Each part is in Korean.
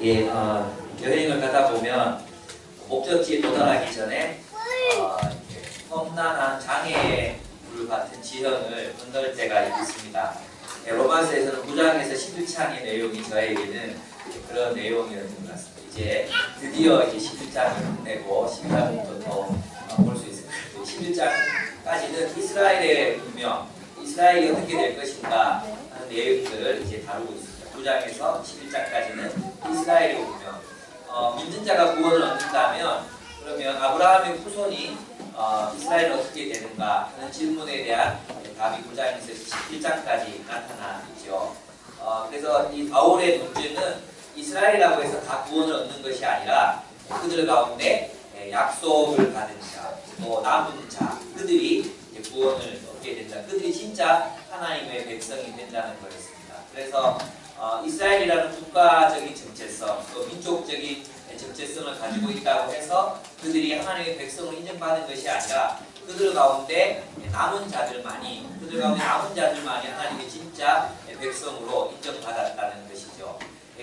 예, 여행을 가다 보면 목적지에 도달하기 전에 험난한 장애의 물 같은 지형을 건널 때가 있습니다. 예, 로마서에서는 9장에서 11장의 내용이 저에게는 그런 내용이었던 것 같습니다. 이제 드디어 이제 11장을 끝내고 12장부터 더 볼 수 있을 거예요. 11장까지는 이스라엘의 운명, 이스라엘이 어떻게 될 것인가 하는 내용들을 이제 다루고 있습니다. 9장에서 11장까지는 이스라엘의 운명. 믿는 자가 구원을 얻는다면 그러면 아브라함의 후손이 이스라엘은 어떻게 되는가 하는 질문에 대한 답이 9장에서 11장까지 나타나죠. 그래서 이 바울의 논지는 이스라엘이라고 해서 다 구원을 얻는 것이 아니라 그들 가운데 약속을 받은 자, 또 남은 자, 그들이 이제 구원을 얻게 된다. 그들이 진짜 하나님의 백성이 된다는 거였습니다. 그래서 이스라엘이라는 국가적인 정체성, 또 민족적인 정체성을 가지고 있다고 해서 그들이 하나님의 백성을 인정받은 것이 아니라 그들 가운데 남은 자들만이 하나님의 진짜 백성으로 인정받았다는 것이죠.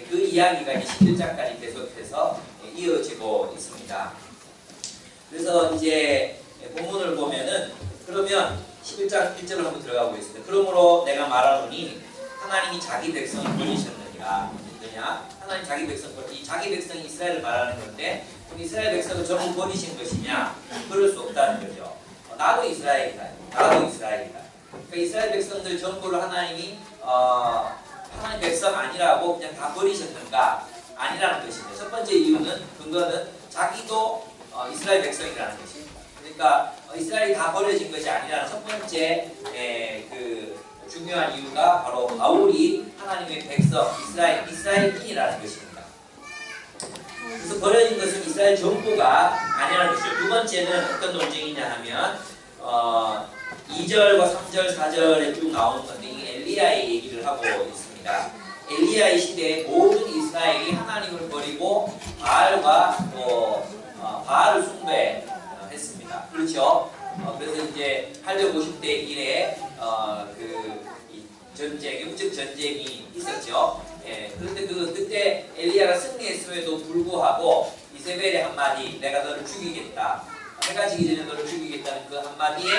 그 이야기가 이제 11장까지 계속해서 이어지고 있습니다. 그래서 이제 본문을 보면은 그러면 11장 1절을 한번 들어가 보겠습니다. 그러므로 내가 말하노니 하나님이 자기 백성을 버리셨느니라. 그냥 하나님 자기 백성이 이스라엘을 말하는 건데 그럼 이스라엘 백성을 전부 버리신 것이냐? 그럴 수 없다는 거죠. 나도 이스라엘이다. 그러니까 이스라엘 백성들 전부를 하나님이 하나님 백성 아니라고 그냥 다 버리셨는가? 아니라는 것입니다. 첫 번째 근거는 자기도 이스라엘 백성이라는 것이. 그러니까 이스라엘이 다 버려진 것이 아니라는 첫 번째 그 중요한 이유가 바로 바울이 하나님의 백성, 이스라엘인이라는 것입니다. 그래서 버려진 것은 이스라엘 전부가 아니라는 것이죠. 두 번째는 어떤 논쟁이냐 하면 2절과 3절, 4절에 쭉 나오는 건데 이 엘리야의 얘기를 하고 있습니다. 엘리야의 시대에 모든 이스라엘이 하나님을 버리고 바알과 또 바알을 숭배했습니다. 그렇죠? 그래서 이제 850대 1에 영적 전쟁이 있었죠. 예, 그런데 그때 엘리야가 승리했음에도 불구하고 이세벨의 한마디, 내가 너를 죽이겠다. 해가 지기 전에 너를 죽이겠다는 그 한마디에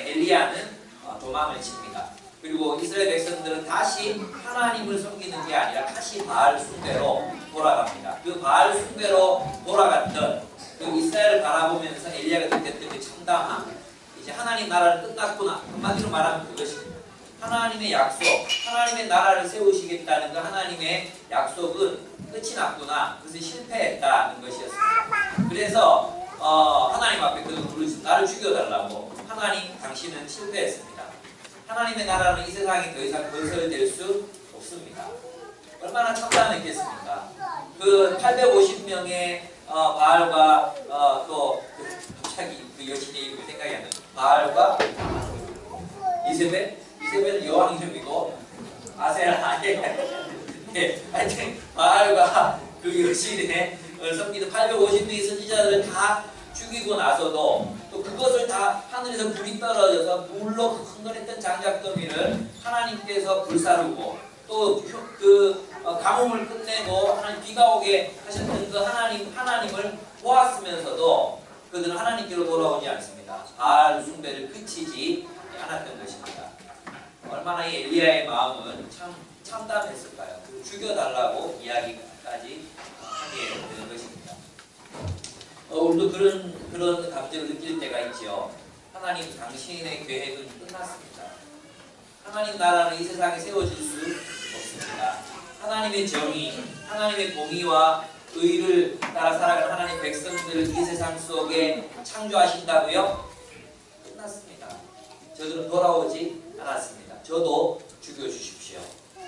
엘리야는 도망을 칩니다. 그리고 이스라엘 백성들은 다시 하나님을 섬기는 게 아니라 다시 바알 숭배로 돌아갑니다. 그 바알 숭배로 돌아갔던 그 이스라엘을 바라보면서 엘리야가 느꼈던 그 참담함, 이제 하나님 나라는 끝났구나. 한마디로 말하면 그것입니다. 하나님의 약속, 하나님의 나라를 세우시겠다는 그 하나님의 약속은 끝이 났구나. 그것이 실패했다는 것이었습니다. 그래서 하나님 앞에 그를 부르시 나를 죽여달라고. 하나님 당신은 실패했습니다. 하나님의 나라는 이 세상에 더 이상 건설될 수 없습니다. 얼마나 참담했겠습니까? 그 850명의 바알과 또 갑자기 그 여신의 이름이 생각이 안 나요. 바알과 이세벨은 여왕 이름이고 아세라 예, 하여튼 바알과 그 여신의 섬기는 850명의 선지자들을 다 죽이고 나서도 또 그것을 다 하늘에서 불이 떨어져서 물로 흥건했던 장작더미를 하나님께서 불사르고 또 그 가뭄을 끝내고 하나님 비가 오게 하셨던 그 하나님을 보았으면서도 그들은 하나님께로 돌아오지 않습니다. 바알 숭배를 그치지 않았던 것입니다. 얼마나 이 엘리야의 마음은 참 참담했을까요? 죽여달라고 이야기까지 하게 되는 것입니다. 우리도 그런 감정을 느낄 때가 있죠. 하나님 당신의 계획은 끝났습니다. 하나님 나라는 이 세상에 세워질 수 없습니다. 하나님의 정의, 하나님의 공의와 의를 따라 살아가는 하나님 백성들을 이 세상 속에 창조하신다고요? 끝났습니다. 저들은 돌아오지 않았습니다. 저도 죽여주십시오.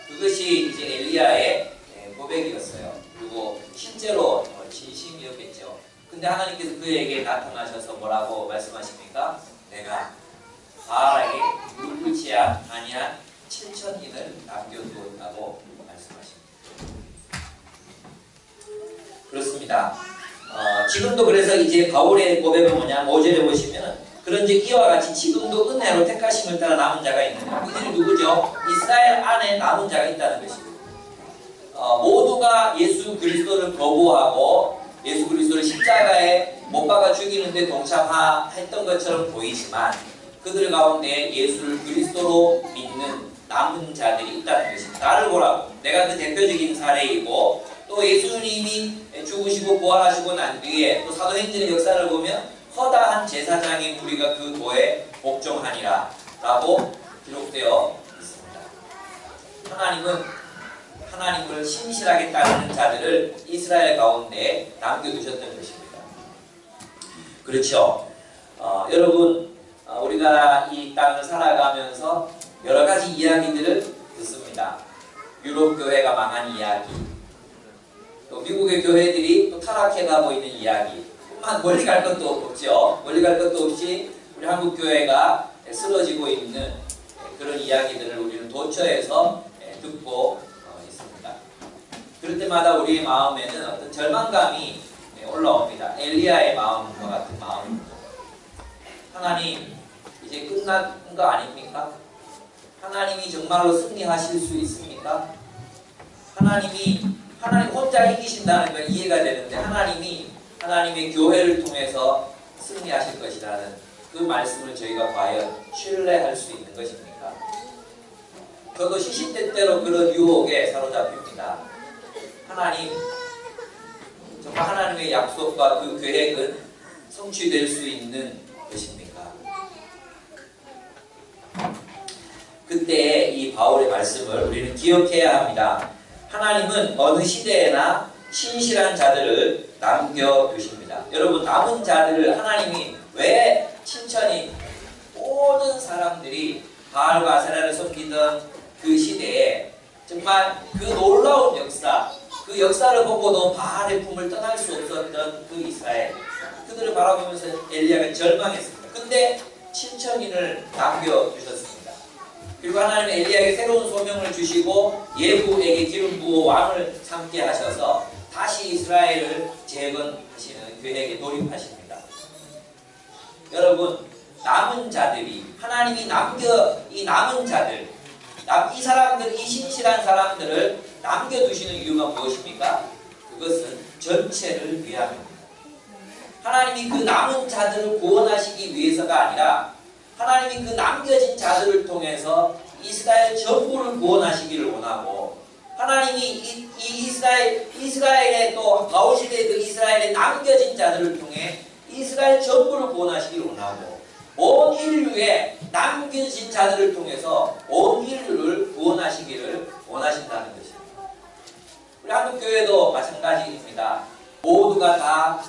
그것이 이제 엘리야의 고백이었어요. 그리고 실제로 진심이었겠죠. 근데 하나님께서 그에게 나타나셔서 뭐라고 말씀하십니까? 내가 바알에게 물불지 아니한 7,000인을 남겨두었다고 말씀하십니다. 그렇습니다. 지금도 그래서 이제 바울의 고백은 뭐냐? 5절에 보시면 그런즉 이와 같이 지금도 은혜로 택하심을 따라 남은 자가 있느냐? 그들이 누구죠? 이스라엘 안에 남은 자가 있다는 것입니다. 모두가 예수 그리스도를 거부하고 예수 그리스도를 십자가에 못 박아 죽이는데 동참했던 것처럼 보이지만 그들 가운데 예수를 그리스도로 믿는 남은 자들이 있다는 것입니다. 나를 보라고. 내가 그 대표적인 사례이고 또 예수님이 죽으시고 부활하시고 난 뒤에 또 사도행전의 역사를 보면 허다한 제사장의 무리가 그 도에 복종하니라 라고 기록되어 있습니다. 하나님을 신실하게 따르는 자들을 이스라엘 가운데 남겨두셨던 것입니다. 그렇죠. 여러분 우리가 이 땅을 살아가면서 여러 가지 이야기들을 듣습니다. 유럽 교회가 망한 이야기, 또 미국의 교회들이 또 타락해가고 있는 이야기. 멀리 갈 것도 없죠. 멀리 갈 것도 없이 우리 한국 교회가 쓰러지고 있는 그런 이야기들을 우리는 도처에서 듣고 있습니다. 그럴 때마다 우리의 마음에는 어떤 절망감이 올라옵니다. 엘리야의 마음과 같은 마음입니다. 하나님, 이제 끝난 거 아닙니까? 하나님이 정말로 승리하실 수 있습니까? 하나님 혼자 이기신다는 건 이해가 되는데 하나님의 교회를 통해서 승리하실 것이라는 그 말씀을 저희가 과연 신뢰할 수 있는 것입니까? 저도 시시때때로 그런 유혹에 사로잡힙니다. 하나님, 정말 하나님의 약속과 그 계획은 성취될 수 있는 것입니까? 그때 이 바울의 말씀을 우리는 기억해야 합니다. 하나님은 어느 시대에나 신실한 자들을 남겨두십니다. 여러분, 남은 자들을 하나님이 왜 친천히 모든 사람들이 바알과 아세라를 섬기던 그 시대에 정말 그 놀라운 역사, 그 역사를 보고도 바알의 품을 떠날 수 없었던 그 이스라엘, 그들을 바라보면서 엘리야가 절망했습니다. 근데 친천인을 남겨주셨습니다. 그리고 하나님은 엘리야에게 새로운 소명을 주시고 예후에게 기름 부어 왕을 삼게 하셔서 다시 이스라엘을 재건하시는 계획에 돌입하십니다. 여러분, 남은 자들이 하나님이 이 남은 자들, 이 사람들, 이 신실한 사람들을 남겨두시는 이유가 무엇입니까? 그것은 전체를 위함입니다. 하나님이 그 남은 자들을 구원하시기 위해서가 아니라 하나님이 그 남겨진 자들을 통해서 이스라엘 전부를 구원하시기를 원하고, 하나님이 이스라엘의 또 바울 시대의 그 이스라엘의 남겨진 자들을 통해 이스라엘 전부를 구원하시기를 원하고, 온 인류의 남겨진 자들을 통해서 온 인류를 구원하시기를 원하신다는 것입니다. 우리 한국교회도 마찬가지입니다. 모두가 다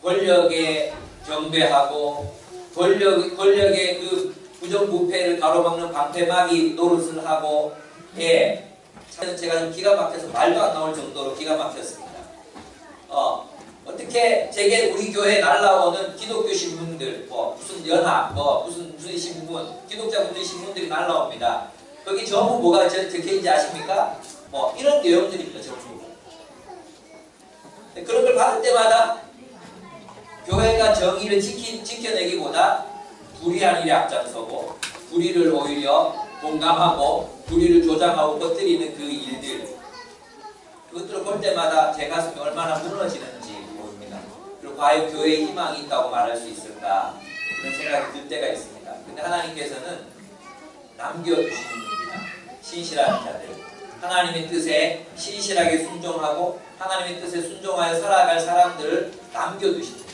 권력에 경배하고 권력의 그 부정부패를 가로막는 방패막이 노릇을 하고, 제가 좀 기가 막혀서 말도 안 나올 정도로 기가 막혔습니다. 어떻게 제게 우리 교회에 날라오는 기독교 신문들, 무슨 연합, 무슨 신문, 기독자분들 신문들이 날라옵니다. 거기 전부 뭐가 적혀있는지 아십니까? 이런 내용들입니다. 전부. 그런 걸 받을 때마다 교회가 정의를 지켜내기보다 불의한 일에 앞장서고 불의를 오히려 공감하고 불의를 조장하고 퍼뜨리는 그 일들, 그것들을 볼 때마다 제 가슴이 얼마나 무너지는지 모릅니다. 그리고 과연 교회에 희망이 있다고 말할 수 있을까, 그런 생각이 들 때가 있습니다. 근데 하나님께서는 남겨주시는 겁니다. 신실한 자들, 하나님의 뜻에 신실하게 순종하고 하나님의 뜻에 순종하여 살아갈 사람들을 남겨두십니다.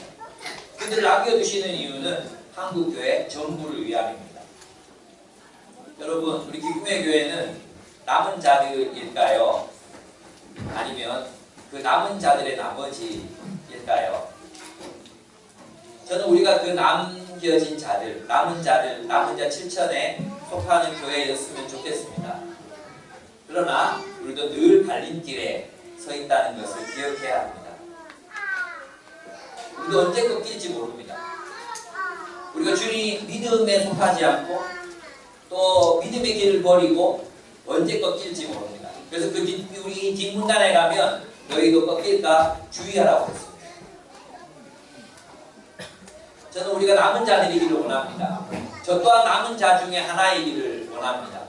그들을 남겨두시는 이유는 한국교회 전부를 위함입니다. 여러분, 우리 기쁨의 교회는 남은 자들일까요? 아니면 그 남은 자들의 나머지일까요? 저는 우리가 그 남겨진 자들, 남은 자 7천에 속하는 교회였으면 좋겠습니다. 그러나 우리도 늘 갈림길에 서 있다는 것을 기억해야 합니다. 우리도 언제 꺾일지 모릅니다. 우리가 주님 믿음에 속하지 않고 또 믿음의 길을 버리고 언제 꺾일지 모릅니다. 그래서 우리 뒷문단에 가면 너희도 꺾일까 주의하라고 했습니다. 저는 우리가 남은 자들이기를 원합니다. 저 또한 남은 자 중에 하나이기를 원합니다.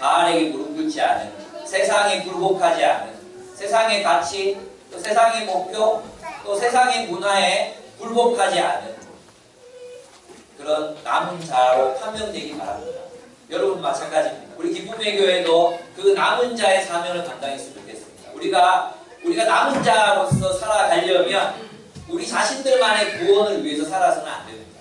바알에게 무릎 꿇지 않은, 세상에 굴복하지 않은, 세상의 가치, 또 세상의 목표, 또 세상의 문화에 굴복하지 않은 그런 남은 자로 판명되기 바랍니다. 여러분 마찬가지입니다. 우리 기쁨의 교회도 그 남은 자의 사명을 감당했으면 좋겠습니다. 우리가 남은 자로서 살아가려면 우리 자신들만의 구원을 위해서 살아서는 안 됩니다.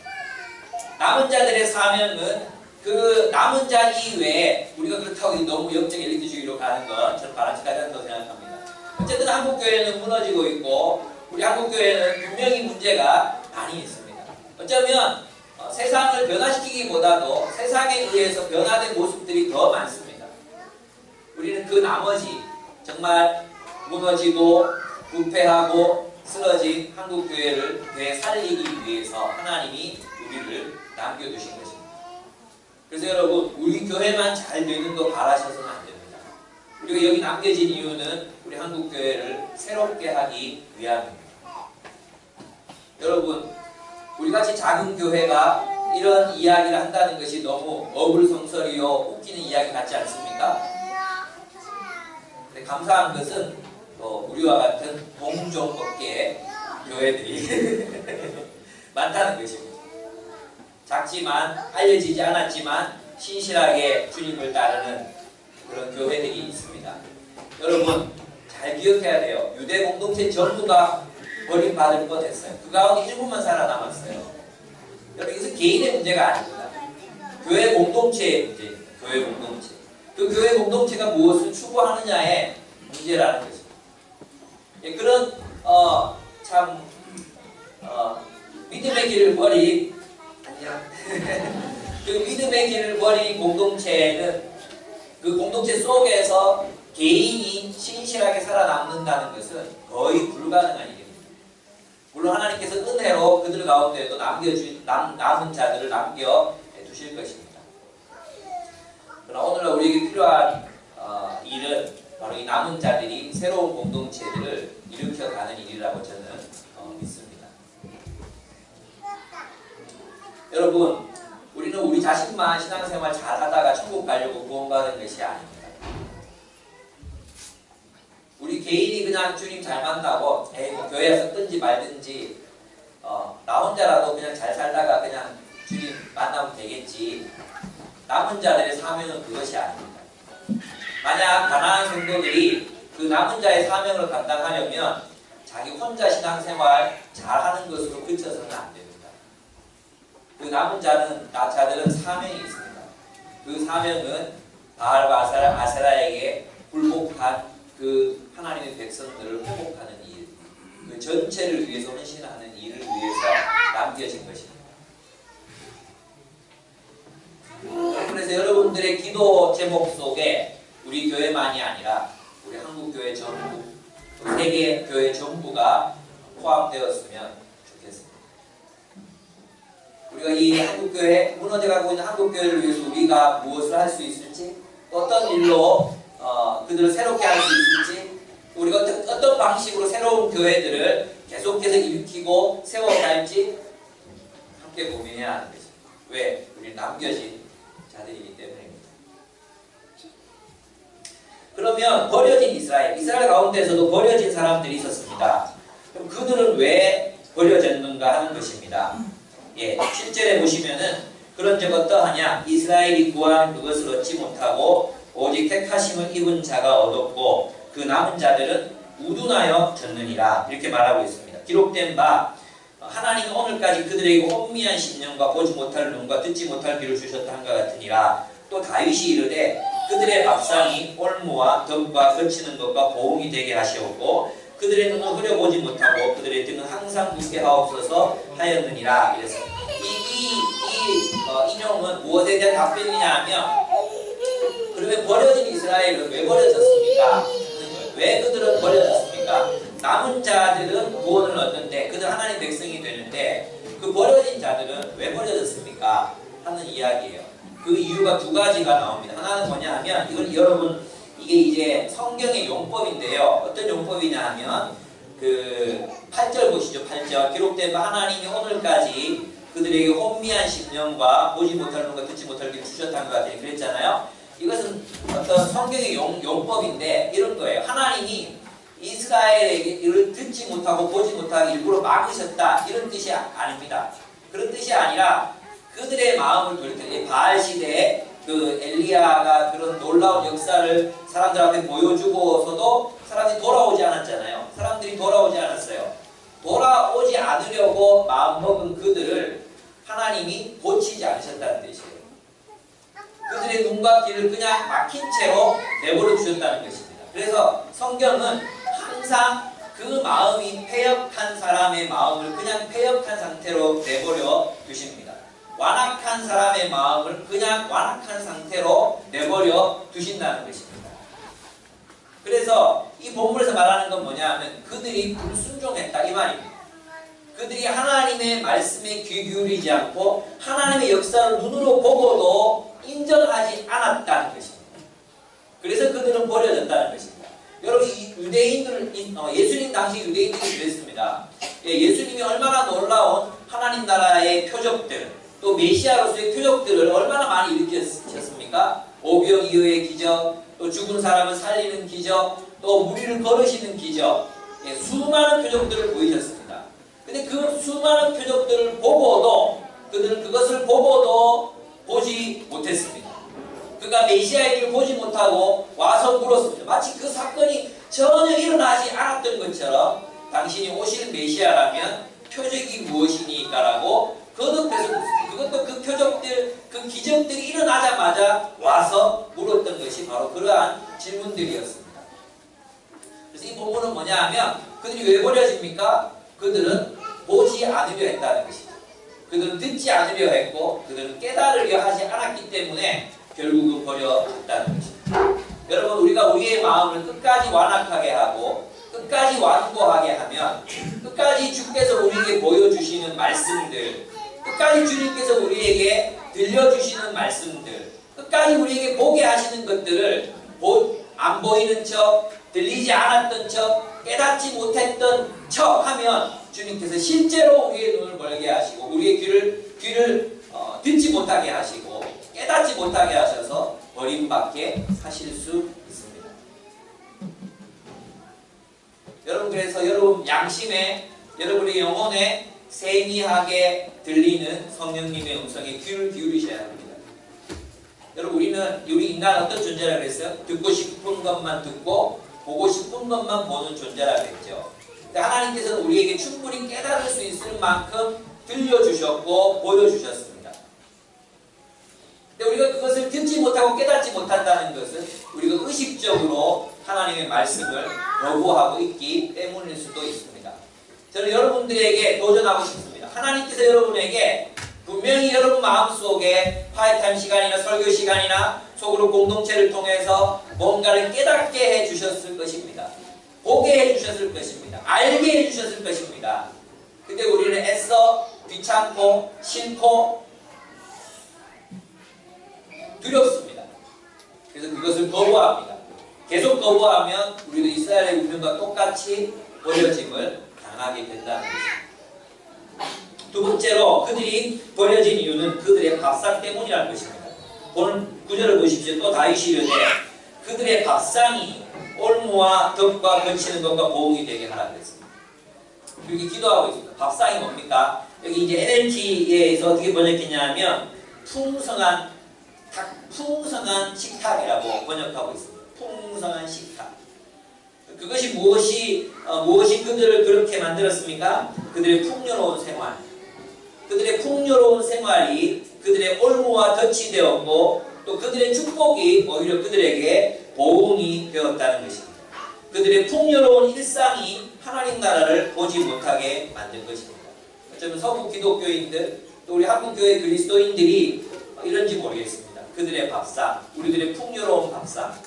남은 자들의 사명은 그 남은 자 이외에 우리가 그렇다고 너무 영적 엘리트주의로 가는 건 저는 바람직하지 않다고 생각합니다. 어쨌든 한국교회는 무너지고 있고 우리 한국교회는 분명히 문제가 많이 있습니다. 어쩌면 세상을 변화시키기보다도 세상에 의해서 변화된 모습들이 더 많습니다. 우리는 그 나머지 정말 무너지고 부패하고 쓰러진 한국교회를 되살리기 위해서 하나님이 우리를 남겨두신 것입니다. 그래서 여러분 우리 교회만 잘 되는 거 바라셔서는 안 됩니다. 우리가 여기 남겨진 이유는 우리 한국교회를 새롭게 하기 위함입니다. 여러분 우리같이 작은 교회가 이런 이야기를 한다는 것이 너무 어불성설이요 웃기는 이야기 같지 않습니까? 근데 감사한 것은 우리와 같은 동종업계의 교회들이 많다는 것입니다. 작지만 알려지지 않았지만 신실하게 주님을 따르는 그런 교회들이 있습니다. 여러분 잘 기억해야 돼요. 유대 공동체 전부가 버림받을 뻔했어요. 그 가운데 일부만 살아남았어요. 여러분 이것은 개인의 문제가 아닙니다. 교회 공동체의 문제입니다. 교회 공동체. 그 교회 공동체가 무엇을 추구하느냐의 문제라는 것입니다. 예, 그런 믿음의 길을 버린 그 믿음의 길을 버린 공동체는 그 공동체 속에서 개인이 신실하게 살아남는다는 것은 거의 불가능한 일입니다. 물론 하나님께서 은혜로 그들 가운데에도 남은 자들을 남겨두실 것입니다. 그러나 오늘날 우리에게 필요한 일은 바로 이 남은 자들이 새로운 공동체들을 일으켜가는 일이라고 저는 믿습니다. 여러분 우리는 우리 자신만 신앙생활 잘하다가 천국 가려고 구원받은 것이 아닙니다. 우리 개인이 그냥 주님 잘 만나고 뭐 교회에서 뜬지 말든지 나 혼자라도 그냥 잘 살다가 그냥 주님 만나면 되겠지. 남은 자들의 사명은 그것이 아닙니다. 만약 가난한 성도들이 그 남은 자의 사명을 감당하려면 자기 혼자 신앙생활 잘하는 것으로 그쳐서는 안 됩니다. 그 남은 자들은 사명이 있습니다. 그 사명은 바알과 아세라에게 굴복한 그 하나님의 백성들을 회복하는 일, 그 전체를 위해서 헌신하는 일을 위해서 남겨진 것입니다. 그래서 여러분들의 기도 제목 속에 우리 교회만이 아니라 우리 한국교회 전부, 세계 교회 전부가 포함되었으면 좋겠습니다. 우리가 이 한국교회, 무너져가고 있는 한국교회를 위해서 우리가 무엇을 할 수 있을지, 어떤 일로 그들을 새롭게 할 수 있을지, 우리가 어떤 방식으로 새로운 교회들을 계속해서 일으키고 세워갈지 함께 고민해야 하는 것입니다. 왜? 우리 남겨진 자들이기 때문입니다. 그러면 버려진 이스라엘 가운데서도 버려진 사람들이 있었습니다. 그럼 그들은 왜 버려졌는가 하는 것입니다. 예, 7절에 보시면은 그런 적 어떠하냐? 이스라엘이 구한 그것을 얻지 못하고 오직 택하심을 입은 자가 얻었고 그 남은 자들은 우둔하여 졌느니라. 이렇게 말하고 있습니다. 기록된 바 하나님은 오늘까지 그들에게 혼미한 심령과 보지 못할 눈과 듣지 못할 귀를 주셨다 한것 같으니라. 또 다윗이 이르되 그들의 밥상이 올무와 덕과 거치는 것과 보응이 되게 하시었고 그들의 눈은 흐려보지 못하고 그들의 등은 항상 붓게 하옵소서 하였느니라. 이래서 이 인용은 무엇에 대한 답변이냐 하면 그러면 버려진 이스라엘은 왜 버려졌습니까? 왜 그들은 버려졌습니까? 남은 자들은 구원을 얻는데 그들 하나님 백성이 되는데 그 버려진 자들은 왜 버려졌습니까? 하는 이야기예요. 그 이유가 두 가지가 나옵니다. 하나는 뭐냐 하면 이건 여러분 이게 이제 성경의 용법인데요. 어떤 용법이냐 하면 그 8절 보시죠. 8절 기록된 바 하나님이 오늘까지 그들에게 혼미한 심령과 보지 못할 눈과 듣지 못할 귀를 주셨다는 것 같아요. 그랬잖아요. 이것은 어떤 성경의 용법인데 이런 거예요. 하나님이 이스라엘에게 이를 듣지 못하고 보지 못하게 일부러 막으셨다 이런 뜻이 아닙니다. 그런 뜻이 아니라 그들의 마음을 돌이켜 바알 시대에 그 엘리야가 그런 놀라운 역사를 사람들한테 보여주고서도 사람들이 돌아오지 않았잖아요. 사람들이 돌아오지 않았어요. 돌아오지 않으려고 마음먹은 그들을 하나님이 고치지 않으셨다는 뜻이에요. 그들의 눈과 귀를 그냥 막힌 채로 내버려 주셨다는 것입니다. 그래서 성경은 항상 그 마음이 패역한 사람의 마음을 그냥 패역한 상태로 내버려 두십니다. 완악한 사람의 마음을 그냥 완악한 상태로 내버려 두신다는 것입니다. 그래서 이 본문에서 말하는 건 뭐냐 하면 그들이 불순종했다 이 말입니다. 그들이 하나님의 말씀에 귀 기울이지 않고 하나님의 역사를 눈으로 보고도 인정하지 않았다는 것입니다. 그래서 그들은 버려졌다는 것입니다. 여러분 예수님 당시 유대인들이 그랬습니다. 예수님이 얼마나 놀라운 하나님 나라의 표적들 또 메시아로서의 표적들을 얼마나 많이 일으키셨습니까? 오병 이어의 기적, 또 죽은 사람을 살리는 기적, 또 무리를 걸으시는 기적, 수많은 표적들을 보이셨습니다. 근데 그 수많은 표적들을 보고도 그들은 그것을 보고도 보지 못했습니다. 그가 메시아를 보지 못하고 와서 물었습니다. 마치 그 사건이 전혀 일어나지 않았던 것처럼 당신이 오실 메시아라면 표적이 무엇이니까라고 거듭해서 묻습니다. 그것도 그 표적들, 그 기적들이 일어나자마자 와서 물었던 것이 바로 그러한 질문들이었습니다. 그래서 이 본문은 뭐냐 하면 그들이 왜 버려집니까? 그들은 보지 않으려 했다는 것이죠. 그들은 듣지 않으려 했고 그들은 깨달으려 하지 않았기 때문에 결국은 버려졌다는 것입니다. 여러분 우리가 우리의 마음을 끝까지 완악하게 하고 끝까지 완고하게 하면 끝까지 주께서 우리에게 보여주시는 말씀들 끝까지 주님께서 우리에게 들려주시는 말씀들 끝까지 우리에게 보게 하시는 것들을 안 보이는 척 들리지 않았던 척 깨닫지 못했던 척 하면 주님께서 실제로 우리의 눈을 멀게 하시고 우리의 귀를 듣지 못하게 하시고 깨닫지 못하게 하셔서 버림받게 하실 수 있습니다. 여러분 그래서 여러분 양심에 여러분의 영혼에 세미하게 들리는 성령님의 음성에 귀를 기울이셔야 합니다. 여러분 우리 인간은 어떤 존재라고 했어요? 듣고 싶은 것만 듣고 보고 싶은 것만 보는 존재라고 했죠. 하나님께서는 우리에게 충분히 깨달을 수 있을 만큼 들려주셨고 보여주셨습니다. 근데 우리가 그것을 듣지 못하고 깨닫지 못한다는 것은 우리가 의식적으로 하나님의 말씀을 거부하고 있기 때문일 수도 있습니다. 저는 여러분들에게 도전하고 싶습니다. 하나님께서 여러분에게 분명히 여러분 마음속에 파이타임 시간이나 설교 시간이나 속으로 공동체를 통해서 뭔가를 깨닫게 해주셨을 것입니다. 보게 해주셨을 것입니다. 알게 해주셨을 것입니다. 근데 우리는 애써 귀찮고 싫고 두렵습니다. 그래서 그것을 거부합니다. 계속 거부하면 우리도 이스라엘의 운명과 똑같이 버려짐을 당하게 된다는 것입니다. 두 번째로 그들이 버려진 이유는 그들의 밥상 때문이라는 것입니다. 오늘 구절을 보십시오. 또 다윗이 이르되 그들의 밥상이 올무와 덕과 거치는 것과 보응이 되게 하라 그랬습니다. 여기 기도하고 있습니다. 밥상이 뭡니까? 여기 이제 NLT에서 어떻게 번역했냐면 풍성한 식탁이라고 번역하고 있습니다. 풍성한 식탁. 그것이 무엇이 그들을 그렇게 만들었습니까? 그들의 풍요로운 생활. 그들의 풍요로운 생활이 그들의 올무와 덫이 되었고 또 그들의 축복이 오히려 그들에게 보응이 되었다는 것입니다. 그들의 풍요로운 일상이 하나님 나라를 보지 못하게 만든 것입니다. 어쩌면 서구 기독교인들 또 우리 한국교회 그리스도인들이 이런지 모르겠습니다. 그들의 밥상, 우리들의 풍요로운 밥상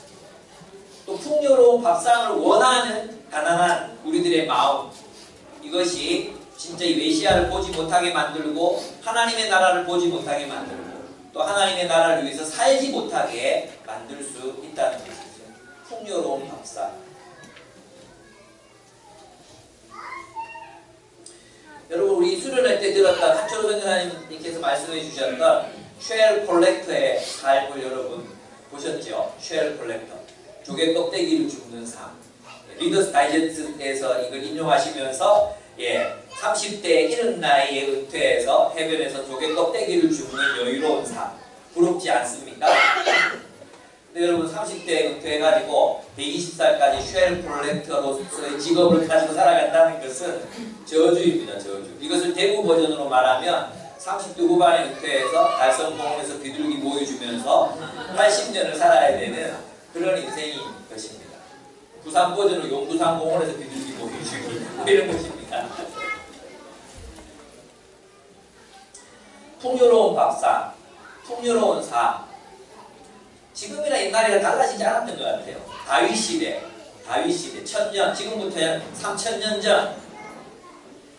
또 풍요로운 밥상을 원하는 가난한 우리들의 마음 이것이 진짜 이 메시아를 보지 못하게 만들고 하나님의 나라를 보지 못하게 만들고 또 하나님의 나라를 위해서 살지 못하게 만들 수 있다는 것이죠. 풍요로운 밥상. 여러분 우리 수련회 때 들었던 한철호 선교사님께서 말씀해 주셨던 쉘 콜렉터의 삶을 여러분 보셨죠? 쉘 콜렉터. 조개 껍데기를 줍는 삶. 리더스 다이제스트에서 이걸 인용하시면서 30대 이른 나이에 은퇴해서 해변에서 조개 껍데기를 줍는 여유로운 삶. 부럽지 않습니까? 근데 여러분 30대에 은퇴해가지고 120살까지 쉘 콜렉터로서의 직업을 가지고 살아간다는 것은 저주입니다. 저주. 이것을 대구 버전으로 말하면 30대 후반에 은퇴해서 달성공원에서 비둘기 모여주면서 80년을 살아야 되는 그런 인생인 것입니다. 부산 버전으로 용두산 공원에서 비둘기 모여주기 이런 것입니다. 풍요로운 밥상, 풍요로운 삶. 지금이나 옛날이랑 달라지지 않았던 것 같아요. 다윗 시대, 천년, 지금부터 3000년 전,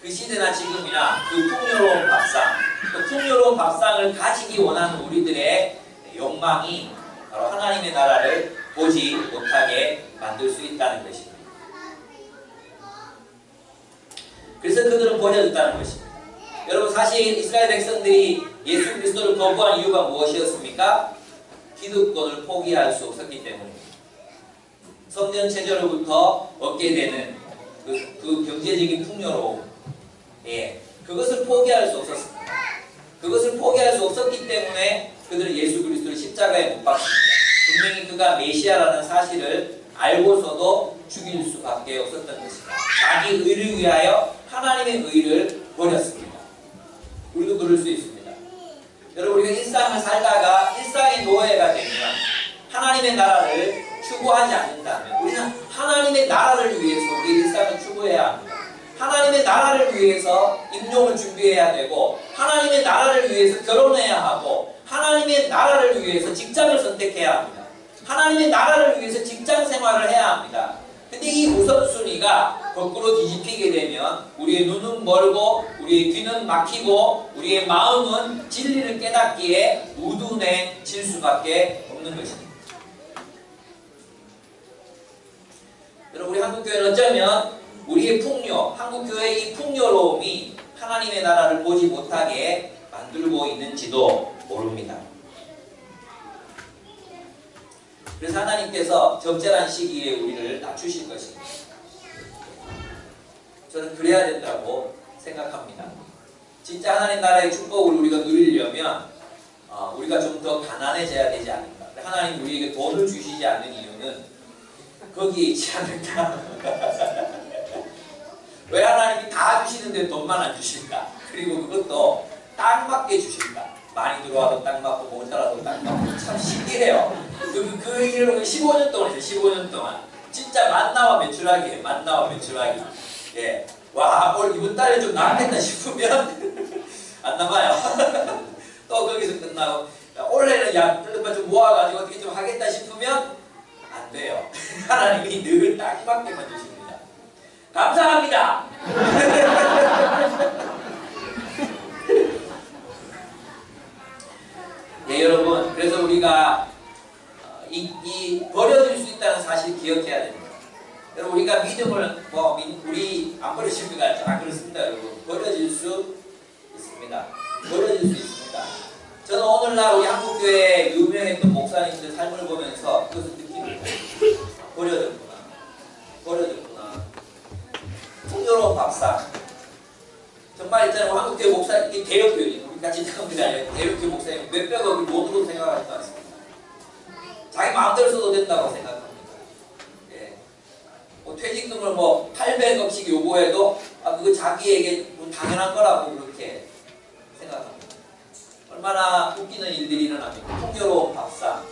그 시대나 지금이나 그 풍요로운 밥상, 그 풍요로운 밥상을 가지기 원하는 우리들의 욕망이 바로 하나님의 나라를 보지 못하게 만들 수 있다는 것입니다. 그래서 그들은 버려졌다는 것입니다. 여러분 사실 이스라엘 백성들이 예수 그리스도를 거부한 이유가 무엇이었습니까? 기득권을 포기할 수 없었기 때문입니다. 성전 체제로부터 얻게 되는 그 경제적인 풍요로움, 그것을 포기할 수 없었습니다. 그것을 포기할 수 없었기 때문에 그들은 예수 그리스도를 십자가에 못 박습니다. 분명히 그가 메시아라는 사실을 알고서도 죽일 수밖에 없었던 것입니다. 자기 의를 위하여 하나님의 의를 버렸습니다. 우리도 그럴 수 있습니다. 여러분 우리가 일상을 살다가 일상의 노예가 되면 하나님의 나라를 추구하지 않는다면 우리는 하나님의 나라를 위해서 우리 일상을 추구해야 합니다. 하나님의 나라를 위해서 임종을 준비해야 되고 하나님의 나라를 위해서 결혼해야 하고 하나님의 나라를 위해서 직장을 선택해야 합니다. 하나님의 나라를 위해서 직장 생활을 해야 합니다. 근데 이 우선순위가 거꾸로 뒤집히게 되면 우리의 눈은 멀고 우리의 귀는 막히고 우리의 마음은 진리를 깨닫기에 우둔해질 수밖에 없는 것입니다. 여러분 우리 한국교회는 어쩌면 우리의 풍요, 한국교회의 이 풍요로움이 하나님의 나라를 보지 못하게 만들고 있는지도 모릅니다. 그래서 하나님께서 적절한 시기에 우리를 낮추실 것입니다. 저는 그래야 된다고 생각합니다. 진짜 하나님 나라의 축복을 우리가 누리려면 우리가 좀 더 가난해져야 되지 않을까. 하나님 우리에게 돈을 주시지 않는 이유는 거기에 있지 않을까. 왜 하나님이 다 주시는데 돈만 안 주실까? 그리고 그것도 딱 맞게 주실까? 많이 들어와도 딱 맞고 모자라도 딱 맞고 참 신기해요. 그 일을 15년 동안 했어요. 15년 동안 진짜 만나와 매출하기 만나와 매출하기. 와 오늘 이번 달에 좀 나겠다 싶으면 안 나가요. 또 거기서 끝나고 올해는 좀 모아가지고 어떻게 좀 하겠다 싶으면 안 돼요. 하나님이 늘 딱 맞게만 주십니다. 감사합니다. 여러분 그래서 우리가 이 버려질 수 있다는 사실 기억해야 됩니다. 여러분 우리가 믿음을 우리 안 버려질 것 같죠? 안 그렇습니다. 여러분 버려질 수 있습니다. 버려질 수 있습니다. 저는 오늘날 우리 한국교회 유명했던 목사님들 삶을 보면서 그것을 느낍니다. 버려졌구나. 풍요로운 밥상. 정말 있잖아요. 한국교회 목사님, 대역교회, 우리 같이 합니다. 대역교회 목사님 몇백억을 돈으로 생각하지 않습니다. 자기 마음대로 써도 된다고 생각합니다. 퇴직금을 800억씩 요구해도 그거 자기에게 당연한 거라고 그렇게 생각합니다. 얼마나 웃기는 일들이 일어납니까? 풍요로운 밥상,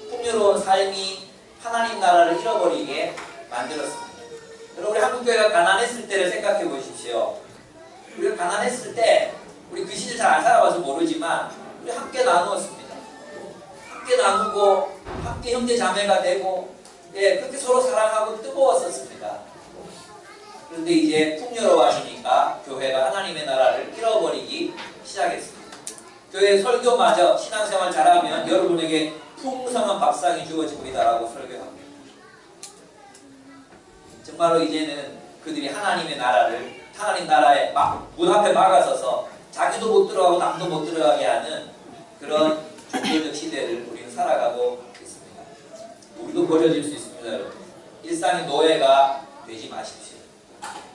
풍요로운 삶이 하나님 나라를 잃어버리게 만들었습니다. 여러분 우리 한국교회가 가난했을 때를 생각해 보십시오. 우리가 가난했을 때 우리 그 시절 잘 안 살아봐서 모르지만 우리 함께 나누었습니다. 함께 나누고 함께 형제 자매가 되고 그렇게 서로 사랑하고 뜨거웠었습니다. 그런데 이제 풍요로워지니까 교회가 하나님의 나라를 잃어버리기 시작했습니다. 교회 설교마저 신앙생활 잘하면 여러분에게 풍성한 밥상이 주어집니다라고 설교합니다. 정말로 이제는 그들이 하나님 나라에 문 앞에 막아서서 자기도 못 들어가고 남도 못 들어가게 하는 그런 종교적 시대를 우리는 살아가고 있습니다. 우리도 버려질 수 있습니다, 여러분. 일상의 노예가 되지 마십시오.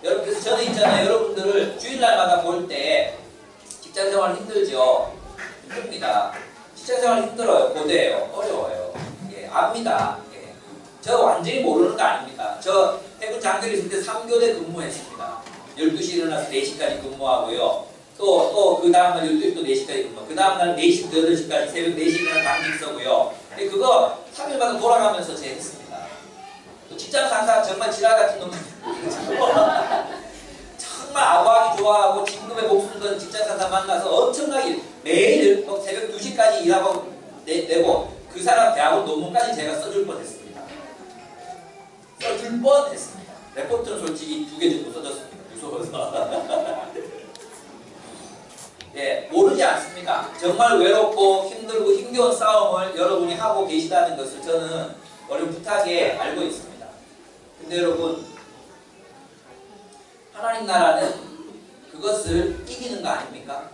여러분, 그래서 저는 있잖아요. 여러분들을 주일날마다 볼 때 직장생활 힘들죠? 힘듭니다. 직장생활 힘들어요. 고대예요. 어려워요. 예, 압니다. 예. 저 완전히 모르는 거 아닙니다. 저 해군 장교를 있을 때 3교대 근무했습니다. 12시 일어나서 4시까지 근무하고요. 또 그 다음날 12시 또 4시까지 근무. 그 다음날 4시부터 8시까지 새벽 4시 일어나 당직 서고요. 그거 3일마다 돌아가면서 제 했습니다. 또 직장 상사 정말 지랄 같은 놈. 정말 아부하기 좋아하고 진급에 목숨 건 직장 상사 만나서 엄청나게 매일 새벽 2시까지 일하고 내고 그 사람 대학원 논문까지 제가 써줄 뻔했습니다. 써줄 뻔했습니다. 레포트는 솔직히 2개 정도 써줬습니다. 무서워서. 예, 모르지 않습니까? 정말 외롭고 힘들고 힘겨운 싸움을 여러분이 하고 계시다는 것을 저는 어렴풋하게 알고 있습니다. 근데 여러분, 하나님 나라는 그것을 이기는 거 아닙니까?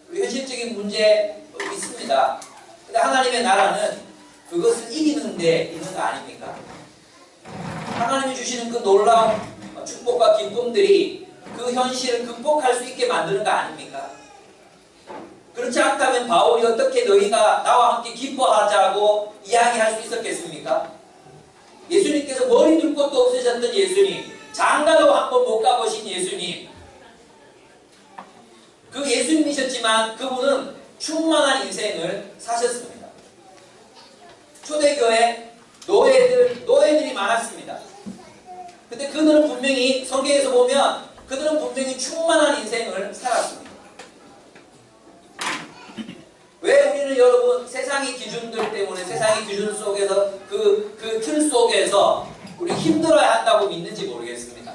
우리 현실적인 문제 있습니다. 근데 하나님의 나라는 그것을 이기는 데 있는 거 아닙니까? 하나님이 주시는 그 놀라운 축복과 기쁨들이 그 현실을 극복할 수 있게 만드는 거 아닙니까? 그렇지 않다면 바울이 어떻게 너희가 나와 함께 기뻐하자고 이야기할 수 있었겠습니까? 예수님께서 머리 둘 곳도 없으셨던 예수님, 장가도 한번 못 가보신 예수님, 그 예수님이셨지만 그분은 충만한 인생을 사셨습니다. 초대교회 노예들이 많았습니다. 근데 그들은 분명히 성경에서 보면 그들은 분명히 충만한 인생을 살았습니다. 왜 우리는 여러분 세상의 기준들 때문에 세상의 기준 속에서 그 틀 속에서 우리 힘들어야 한다고 믿는지 모르겠습니다.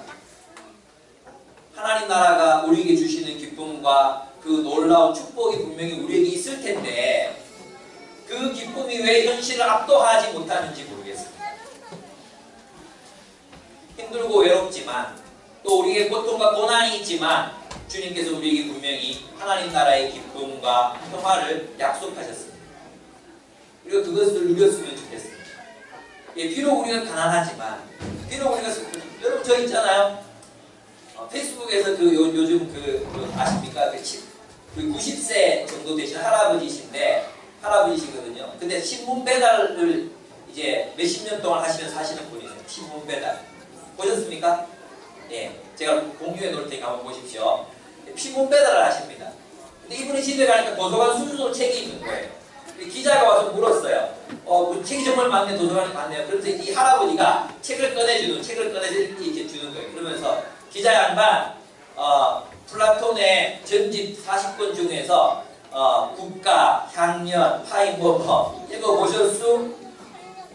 하나님 나라가 우리에게 주시는 기쁨과 그 놀라운 축복이 분명히 우리에게 있을 텐데 그 기쁨이 왜 현실을 압도하지 못하는지 모르겠습니다. 힘들고 외롭지만 또 우리에게 고통과 고난이 있지만 주님께서 우리에게 분명히 하나님 나라의 기쁨과 평화를 약속하셨습니다. 우리가 그것을 누렸으면 좋겠습니다. 예, 비록 우리가 가난하지만 비록 우리가 여러분 저 있잖아요. 페이스북에서 요즘 아십니까? 90세 정도 되신 할아버지시거든요. 근데 신문 배달을 이제 몇십 년 동안 하시는 분이세요. 신문 배달. 보셨습니까? 예, 제가 공유해 놓을 테니까 한번 보십시오. 신문 배달을 하십니다. 근데 이분이 집에 가니까 도서관 순서 책이 있는 거예요. 기자가 와서 물었어요. 책이 정말 많네, 도서관이 많네요. 그래서 이 할아버지가 책을 꺼내서 이렇게 주는 거예요. 그러면서 기자 양반, 플라톤의 전집 40권 중에서 국가, 향년, 파인버버 읽어보셨수?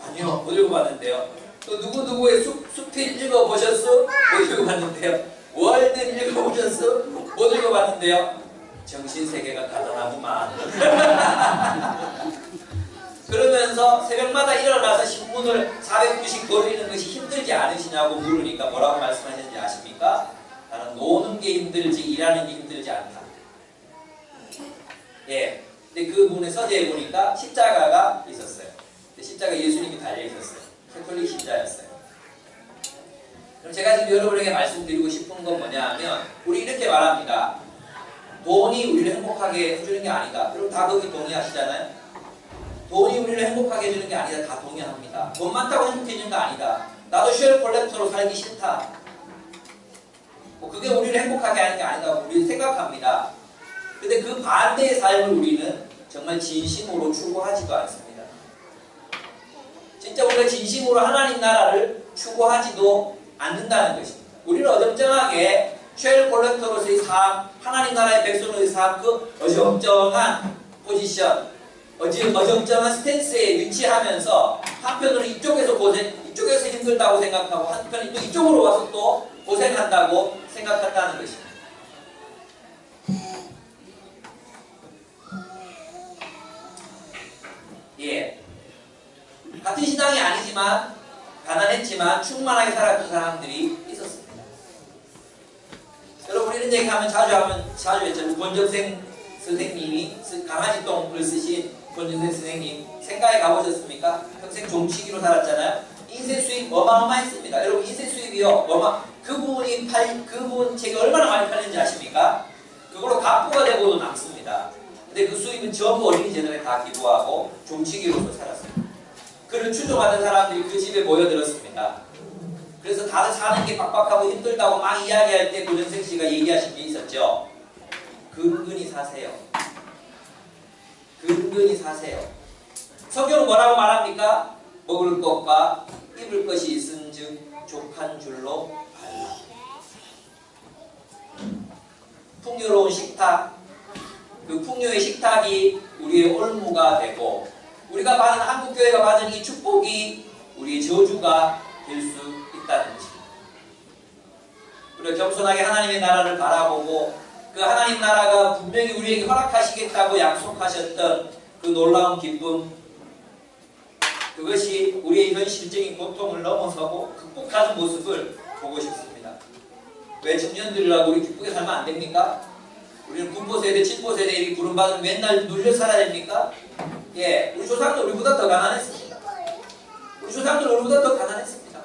아니요, 못 읽어봤는데요. 또 누구누구의 숲필 읽어보셨수? 못 읽어봤는데요. 월든 읽어보셨수? 못 읽어봤는데요. 정신세계가 가난하구만. 그러면서 새벽마다 일어나서 신문을 400부씩 돌리는 것이 힘들지 않으시냐고 물으니까 뭐라고 말씀하셨는지 아십니까? 나는 노는 게 힘들지 일하는 게 힘들지 않다. 예. 근데 그 분의 서재에 보니까 십자가가 있었어요. 십자가 예수님이 달려 있었어요. 캐톨릭 신자였어요. 그럼 제가 지금 여러분에게 말씀드리고 싶은 건 뭐냐 하면 우리 이렇게 말합니다. 돈이 우리를 행복하게 해주는 게 아니다. 그럼 다 거기 동의하시잖아요? 돈이 우리를 행복하게 해주는 게 아니다. 다 동의합니다. 돈 많다고 행복해지는 거 아니다. 나도 쉘 콜렉터로 살기 싫다. 그게 우리를 행복하게 하는 게 아니다고 우리는 생각합니다. 근데 그 반대의 삶을 우리는 정말 진심으로 추구하지도 않습니다. 진짜 우리가 진심으로 하나님 나라를 추구하지도 않는다는 것입니다. 우리는 어정쩡하게 쉘 콜렉터로서의 삶, 하나님 나라의 백성으로의 삶, 그 어정쩡한 포지션, 어정쩡한 스탠스에 위치하면서 한편으로 이쪽에서 힘들다고 생각하고 한편으로 또 이쪽으로 와서 또 고생한다고 생각한다는 것입니다. 예, 같은 신앙이 아니지만 가난했지만 충만하게 살았던 사람들이 있었습니다. 여러분 이런 얘기하면 자주 했죠. 권정생 선생님이 강아지 똥을 쓰신 권준생 선생님 생가에 가보셨습니까? 평생 종치기로 살았잖아요. 인쇄 수입 어마어마했습니다. 여러분 인쇄 수입이요 그분 책이 얼마나 많이 팔리는지 아십니까? 그걸로 갑부가 되고도 남습니다. 근데 그 수입은 전부 어린이 재단에 다 기부하고 종치기로서 살았습니다. 그를 추종하는 사람들이 그 집에 모여들었습니다. 그래서 다들 사는 게 빡빡하고 힘들다고 막 이야기할 때 고전생 씨가 얘기하신 게 있었죠. 근근히 사세요. 근근히 사세요. 성경은 뭐라고 말합니까? 먹을 것과 입을 것이 있은즉 족한 줄로 알라. 풍요로운 식탁, 그 풍요의 식탁이 우리의 올무가 되고 우리가 받은 한국교회가 받은 이 축복이 우리의 저주가 될 수 있다는 것입니다. 우리가 겸손하게 하나님의 나라를 바라보고 그 하나님 나라가 분명히 우리에게 허락하시겠다고 약속하셨던 그 놀라운 기쁨, 그것이 우리의 현실적인 고통을 넘어서고 극복하는 모습을 보고 싶습니다. 왜 청년들이라고 우리 기쁘게 살면 안 됩니까? 우리는 군포세대, 친포세대 이렇게 부름받으면 맨날 눌려 살아야 됩니까? 예, 우리 조상들 우리보다 더 가난했습니다. 우리 조상들 우리보다 더 가난했습니다.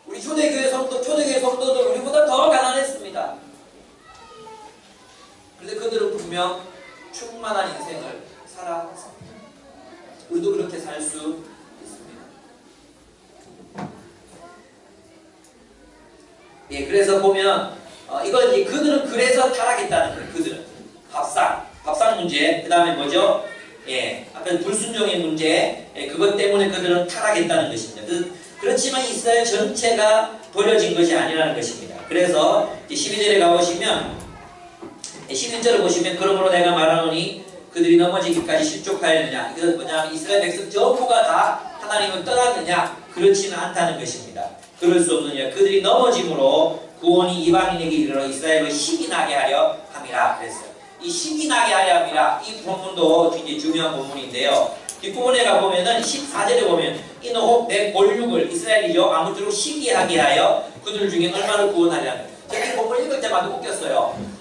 우리 초대교회 성도들 우리보다 더 가난했습니다. 그런데 그들은 분명 충만한 인생을 살아왔습니다. 우리도 그렇게 살 수 있습니다. 예, 그래서 보면 이건 이제 그들은 그래서 타락했다는 거예요. 그들은 밥상 문제, 그 다음에 뭐죠? 예, 아까 불순종의 문제, 예, 그것 때문에 그들은 타락했다는 것입니다. 그렇지만 이스라엘 전체가 버려진 것이 아니라는 것입니다. 그래서 12절에 가보시면 11절을 보시면 그러므로 내가 말하노니 그들이 넘어지기까지 실족하였느냐. 이것은 뭐냐면 이스라엘 백성 전부가 다 하나님을 떠났느냐. 그렇지는 않다는 것입니다. 그럴 수 없느냐. 그들이 넘어짐으로 구원이 이방인에게 이르러 이스라엘로 힘이 나게 하려 함이라 그랬어요. 이 힘이 나게 하려 함이라, 이 본문도 굉장히 중요한 본문인데요. 뒷부분에 가보면은 14절에 보면 이는 혹 내 골육을 이스라엘이요 아무쪼록 시기하게 하여 그들 중에 얼마나 구원하려는. 제가 이 본문 읽을 때마다 웃겼어요.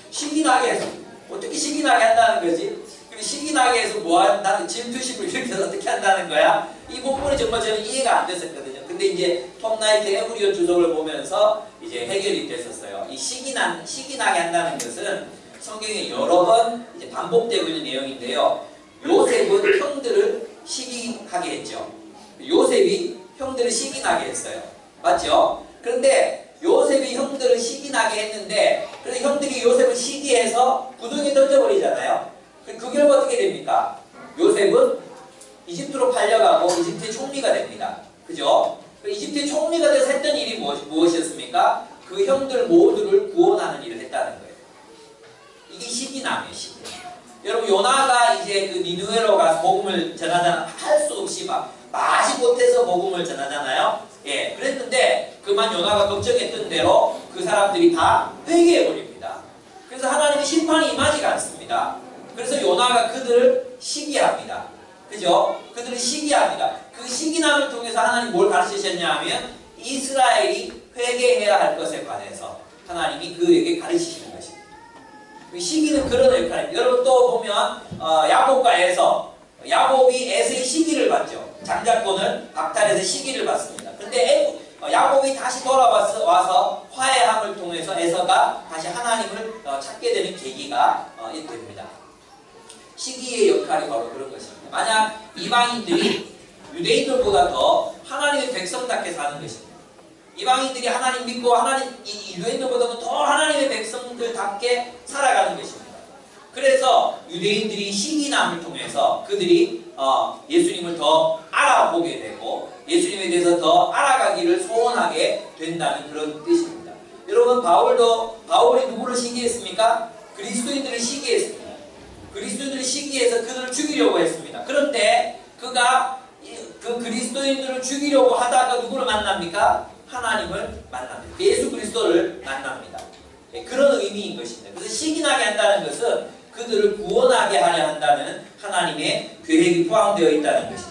시기 나게 해서 어떻게 시기 나게 한다는 거지? 그리고 시기 나게 해서 뭐 한다는 질투심을 이렇게 해서 어떻게 한다는 거야? 이 본문이 정말 저는 이해가 안 됐었거든요. 근데 이제 톰 나이트 에브리온 주석을 보면서 이제 해결이 됐었어요. 이 시기 나게 한다는 것은 성경에 여러 번 이제 반복되고 있는 내용인데요. 요셉은 형들을 시기하게 했죠. 요셉이 형들을 시기나게 했어요. 맞죠? 그런데 요셉이 형들을 시기나게 했는데, 그래서 형들이 요셉을 시기해서 구덩이에 던져버리잖아요. 그 결과 어떻게 됩니까? 요셉은 이집트로 팔려가고 이집트의 총리가 됩니다. 그죠? 이집트의 총리가 돼서 했던 일이 무엇이었습니까? 그 형들 모두를 구원하는 일을 했다는 거예요. 이게 시기남이에요, 시기. 여러분, 요나가 이제 그 니느웨로 가서 복음을 전하잖아. 할 수 없이 막 마지 못해서 복음을 전하잖아요. 예, 그랬는데 그만 요나가 걱정했던 대로 그 사람들이 다 회개해버립니다. 그래서 하나님의 심판이 임하지가 않습니다. 그래서 요나가 그들을 시기합니다. 그죠? 그들을 시기합니다. 그 시기남을 통해서 하나님이 뭘 가르치셨냐 하면 이스라엘이 회개해야 할 것에 관해서 하나님이 그에게 가르치시는 것입니다. 시기는 그런 역할입니다. 여러분 또 보면 야곱과 에서, 야곱이 에서의 시기를 받죠. 장자권을 박탈해서 시기를 받습니다. 근데 야곱이 다시 돌아와서 화해함을 통해서 에서가 다시 하나님을 찾게 되는 계기가 됩니다. 시기의 역할이 바로 그런 것입니다. 만약 이방인들이 유대인들보다 더 하나님의 백성답게 사는 것입니다. 이방인들이 하나님 믿고 유대인들보다도 더 하나님의 백성들답게 살아가는 것입니다. 그래서 유대인들이 시기남을 통해서 그들이 예수님을 더 알아보게 되고 예수님에 대해서 더 알아가기를 소원하게 된다는 그런 뜻입니다. 여러분, 바울이 누구를 시기했습니까? 그리스도인들을 시기했습니다. 그리스도인들을 시기해서 그들을 죽이려고 했습니다. 그런데 그가 그 그리스도인들을 죽이려고 하다가 누구를 만납니까? 하나님을 만납니다. 예수 그리스도를 만납니다. 네, 그런 의미인 것입니다. 그래서 시기나게 한다는 것은 그들을 구원하게 하려 한다는 하나님의 계획이 포함되어 있다는 것이죠.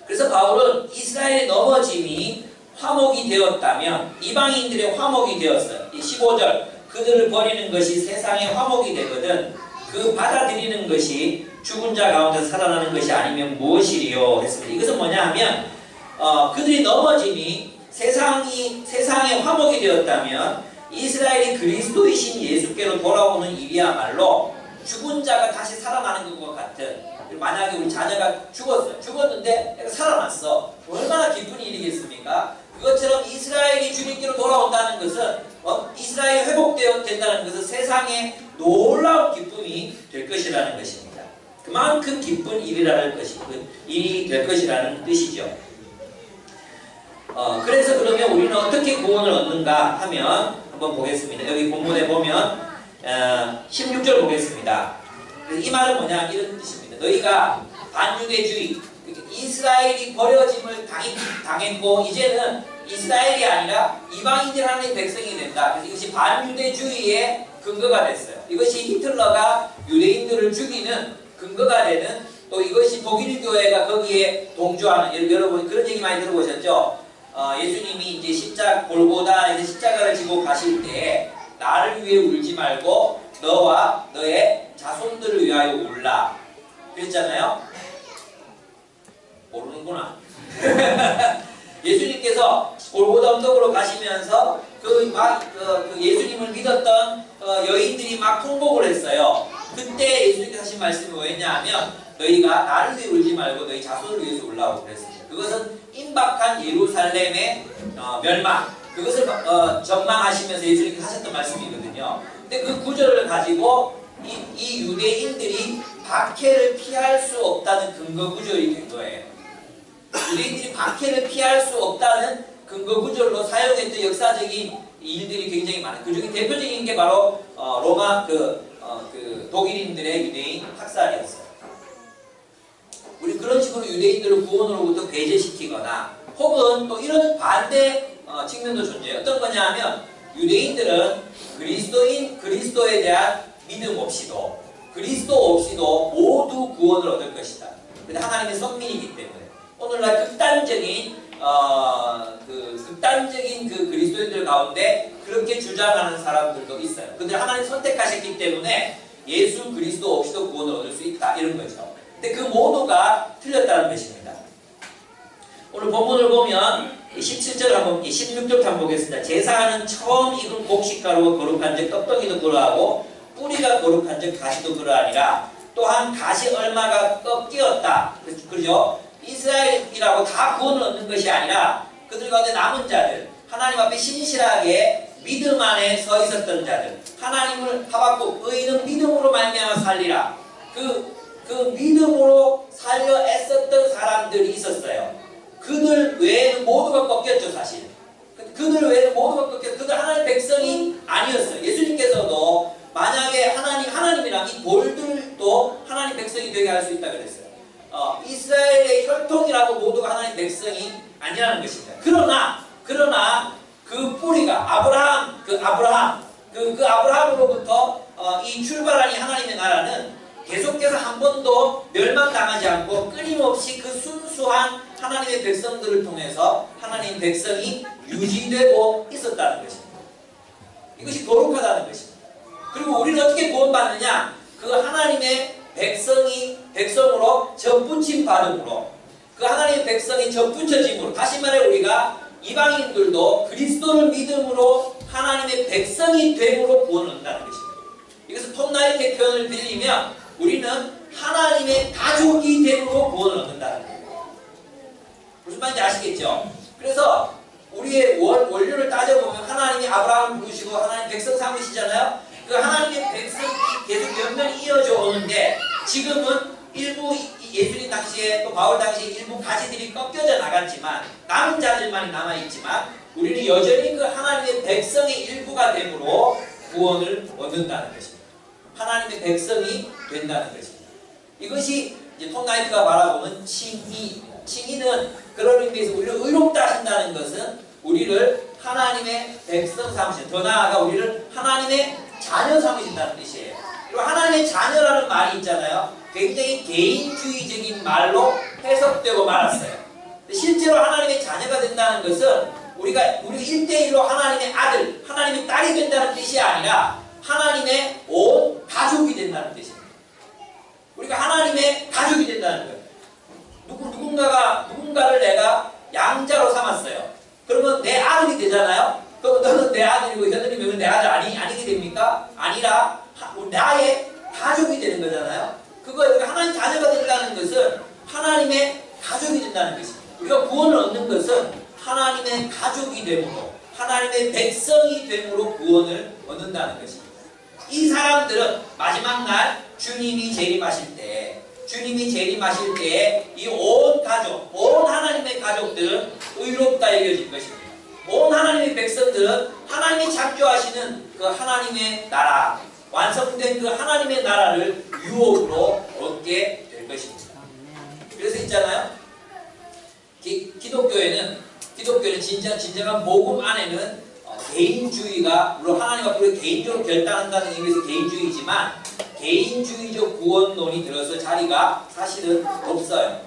그래서 바울은 이스라엘의 넘어짐이 화목이 되었다면 이방인들의 화목이 되었어요. 15절, 그들을 버리는 것이 세상의 화목이 되거든 그 받아들이는 것이 죽은 자 가운데 살아나는 것이 아니면 무엇이리요 했습니다. 이것은 뭐냐 하면 그들이 넘어짐이 세상의 화목이 되었다면 이스라엘이 그리스도이신 예수께로 돌아오는 일이야말로 죽은 자가 다시 살아나는 것과 같은, 만약에 우리 자녀가 죽었는데 살아났어. 얼마나 기쁜 일이겠습니까? 그것처럼 이스라엘이 주님께로 돌아온다는 것은 이스라엘이 회복된다는 것은 세상에 놀라운 기쁨이 될 것이라는 것입니다. 그만큼 기쁜 일이 될 것이라는 뜻이죠. 그래서 그러면 우리는 어떻게 구원을 얻는가 하면 한번 보겠습니다. 여기 본문에 보면 16절 보겠습니다. 이 말은 뭐냐, 이런 뜻입니다. 너희가 반유대주의, 이스라엘이 버려짐을 당했고 이제는 이스라엘이 아니라 이방인들 하나님의 백성이 된다. 그래서 이것이 반유대주의의 근거가 됐어요. 이것이 히틀러가 유대인들을 죽이는 근거가 되는, 또 이것이 독일 교회가 거기에 동조하는, 여러분 그런 얘기 많이 들어보셨죠? 예수님이 이제 골고다에서 십자가를 지고 가실 때 나를 위해 울지 말고 너와 너의 자손들을 위하여 울라 그랬잖아요. 모르는구나. 예수님께서 골고다 언덕으로 가시면서 예수님을 믿었던 여인들이 막 통곡을 했어요. 그때 예수님께서 하신 말씀이 뭐였냐 하면 너희가 나를 위해 울지 말고 너희 자손을 위해서 울라고 그랬습니다. 그것은 임박한 예루살렘의 멸망, 그것을 전망하시면서 예수님께서 하셨던 말씀이거든요. 근데 그 구절을 가지고 이 유대인들이 박해를 피할 수 없다는 근거 구절이 된 거예요. 유대인들이 박해를 피할 수 없다는 근거 구절로 사용했던 역사적인 일들이 굉장히 많아요. 그 중에 대표적인 게 바로 로마 독일인들의 유대인 학살이었어요. 우리 그런 식으로 유대인들을 구원으로부터 배제시키거나 혹은 또 이런 반대 측면도 존재해요. 어떤 거냐 하면 유대인들은 그리스도에 대한 믿음 없이도 그리스도 없이도 모두 구원을 얻을 것이다. 근데 하나님의 선민이기 때문에 오늘날 극단적인 그 그리스도인들 가운데 그렇게 주장하는 사람들도 있어요. 그들 하나님 선택하셨기 때문에 예수 그리스도 없이도 구원을 얻을 수 있다, 이런 거죠. 근데 그 모두가 틀렸다는 것입니다. 오늘 본문을 보면 17절 한번, 16절 한번 보겠습니다. 제사하는 처음 익은 곡식가루가 거룩한 적 떡덩이도 그러하고 뿌리가 거룩한 적 가시도 그러하니라. 또한 가시 얼마가 꺾이었다. 그죠? 이스라엘이라고 다 구원을 얻는 것이 아니라 그들 가운데 남은 자들, 하나님 앞에 신실하게 믿음 안에 서 있었던 자들, 하나님을 하박국 의인은 믿음으로 말미암아 살리라. 그 믿음으로 살려 애썼던 사람들이 있었어요. 그들 외에는 모두가 꺾였죠, 사실. 그들 외에는 모두가 꺾였죠. 그들 하나님의 백성이 아니었어요. 예수님께서도 만약에 하나님이랑 이 돌들도 하나님 백성이 되게 할 수 있다 그랬어요. 이스라엘의 혈통이라고 모두가 하나님 백성이 아니라는 것입니다. 그러나 그 뿌리가 아브라함으로부터 이 출발한 이 하나님의 나라는 계속해서 한 번도 멸망당하지 않고 끊임없이 그 순수한 하나님의 백성들을 통해서 하나님의 백성이 유지되고 있었다는 것입니다. 이것이 거룩하다는 것입니다. 그리고 우리는 어떻게 구원받느냐? 그 하나님의 백성으로 접붙임 받음으로, 그 하나님의 백성이 접붙여짐으로, 다시 말해 우리가 이방인들도 그리스도를 믿음으로 하나님의 백성이 됨으로 구원을 얻는다는 것입니다. 이것을 톰 나이트의 표현을 빌리면 우리는 하나님의 가족이 됨으로 구원을 얻는다는 거예요. 무슨 말인지 아시겠죠? 그래서 우리의 원료를 따져보면 하나님이 아브라함을 부르시고 하나님 백성 삼으시잖아요. 그 하나님의 백성이 계속 연면이 이어져 오는데 지금은 일부 예수님 당시에 또 바울 당시에 일부 가지들이 꺾여져 나갔지만 남은 자들만이 남아있지만 우리는 여전히 그 하나님의 백성의 일부가 됨으로 구원을 얻는다는 것입니다. 하나님의 백성이 된다는 것입니다. 이것이 이제 톰 나이트가 바라보는 칭의입니다. 칭의는 그런 의미에서 우리를 의롭다 하신다는 것은 우리를 하나님의 백성 삼으신다. 더 나아가 우리를 하나님의 자녀 삼으신다는 뜻이에요. 그리고 하나님의 자녀라는 말이 있잖아요. 굉장히 개인주의적인 말로 해석되고 말았어요. 실제로 하나님의 자녀가 된다는 것은 우리가 1대1로 하나님의 아들, 하나님의 딸이 된다는 뜻이 아니라 하나님의 온 가족이 된다는 뜻입니다. 우리가 하나님의 가족이 된다는 거예요. 누군가를 내가 양자로 삼았어요. 그러면 내 아들이 되잖아요. 그럼 너는 내 아들이고 현우님은 내 아들 아니게 됩니까? 아니라 나의 가족이 되는 거잖아요. 그거 하나님 자녀가 된다는 것은 하나님의 가족이 된다는 것입니다. 우리가 구원을 얻는 것은 하나님의 가족이 됨으로, 하나님의 백성이 됨으로 구원을 얻는다는 것입니다. 이 사람들은 마지막 날 주님이 재림하실 때 이 온 가족, 온 하나님의 가족들은 의롭다 여겨질 것입니다. 온 하나님의 백성들은 하나님이 창조하시는 그 하나님의 나라, 완성된 그 하나님의 나라를 유업으로 얻게 될 것입니다. 그래서 있잖아요. 기독교에는 진정한 복음 안에는 개인주의가, 물론 하나님과 우리가 개인적으로 결단한다는 의미에서 개인주의지만 개인주의적 구원론이 들어서 자리가 사실은 없어요.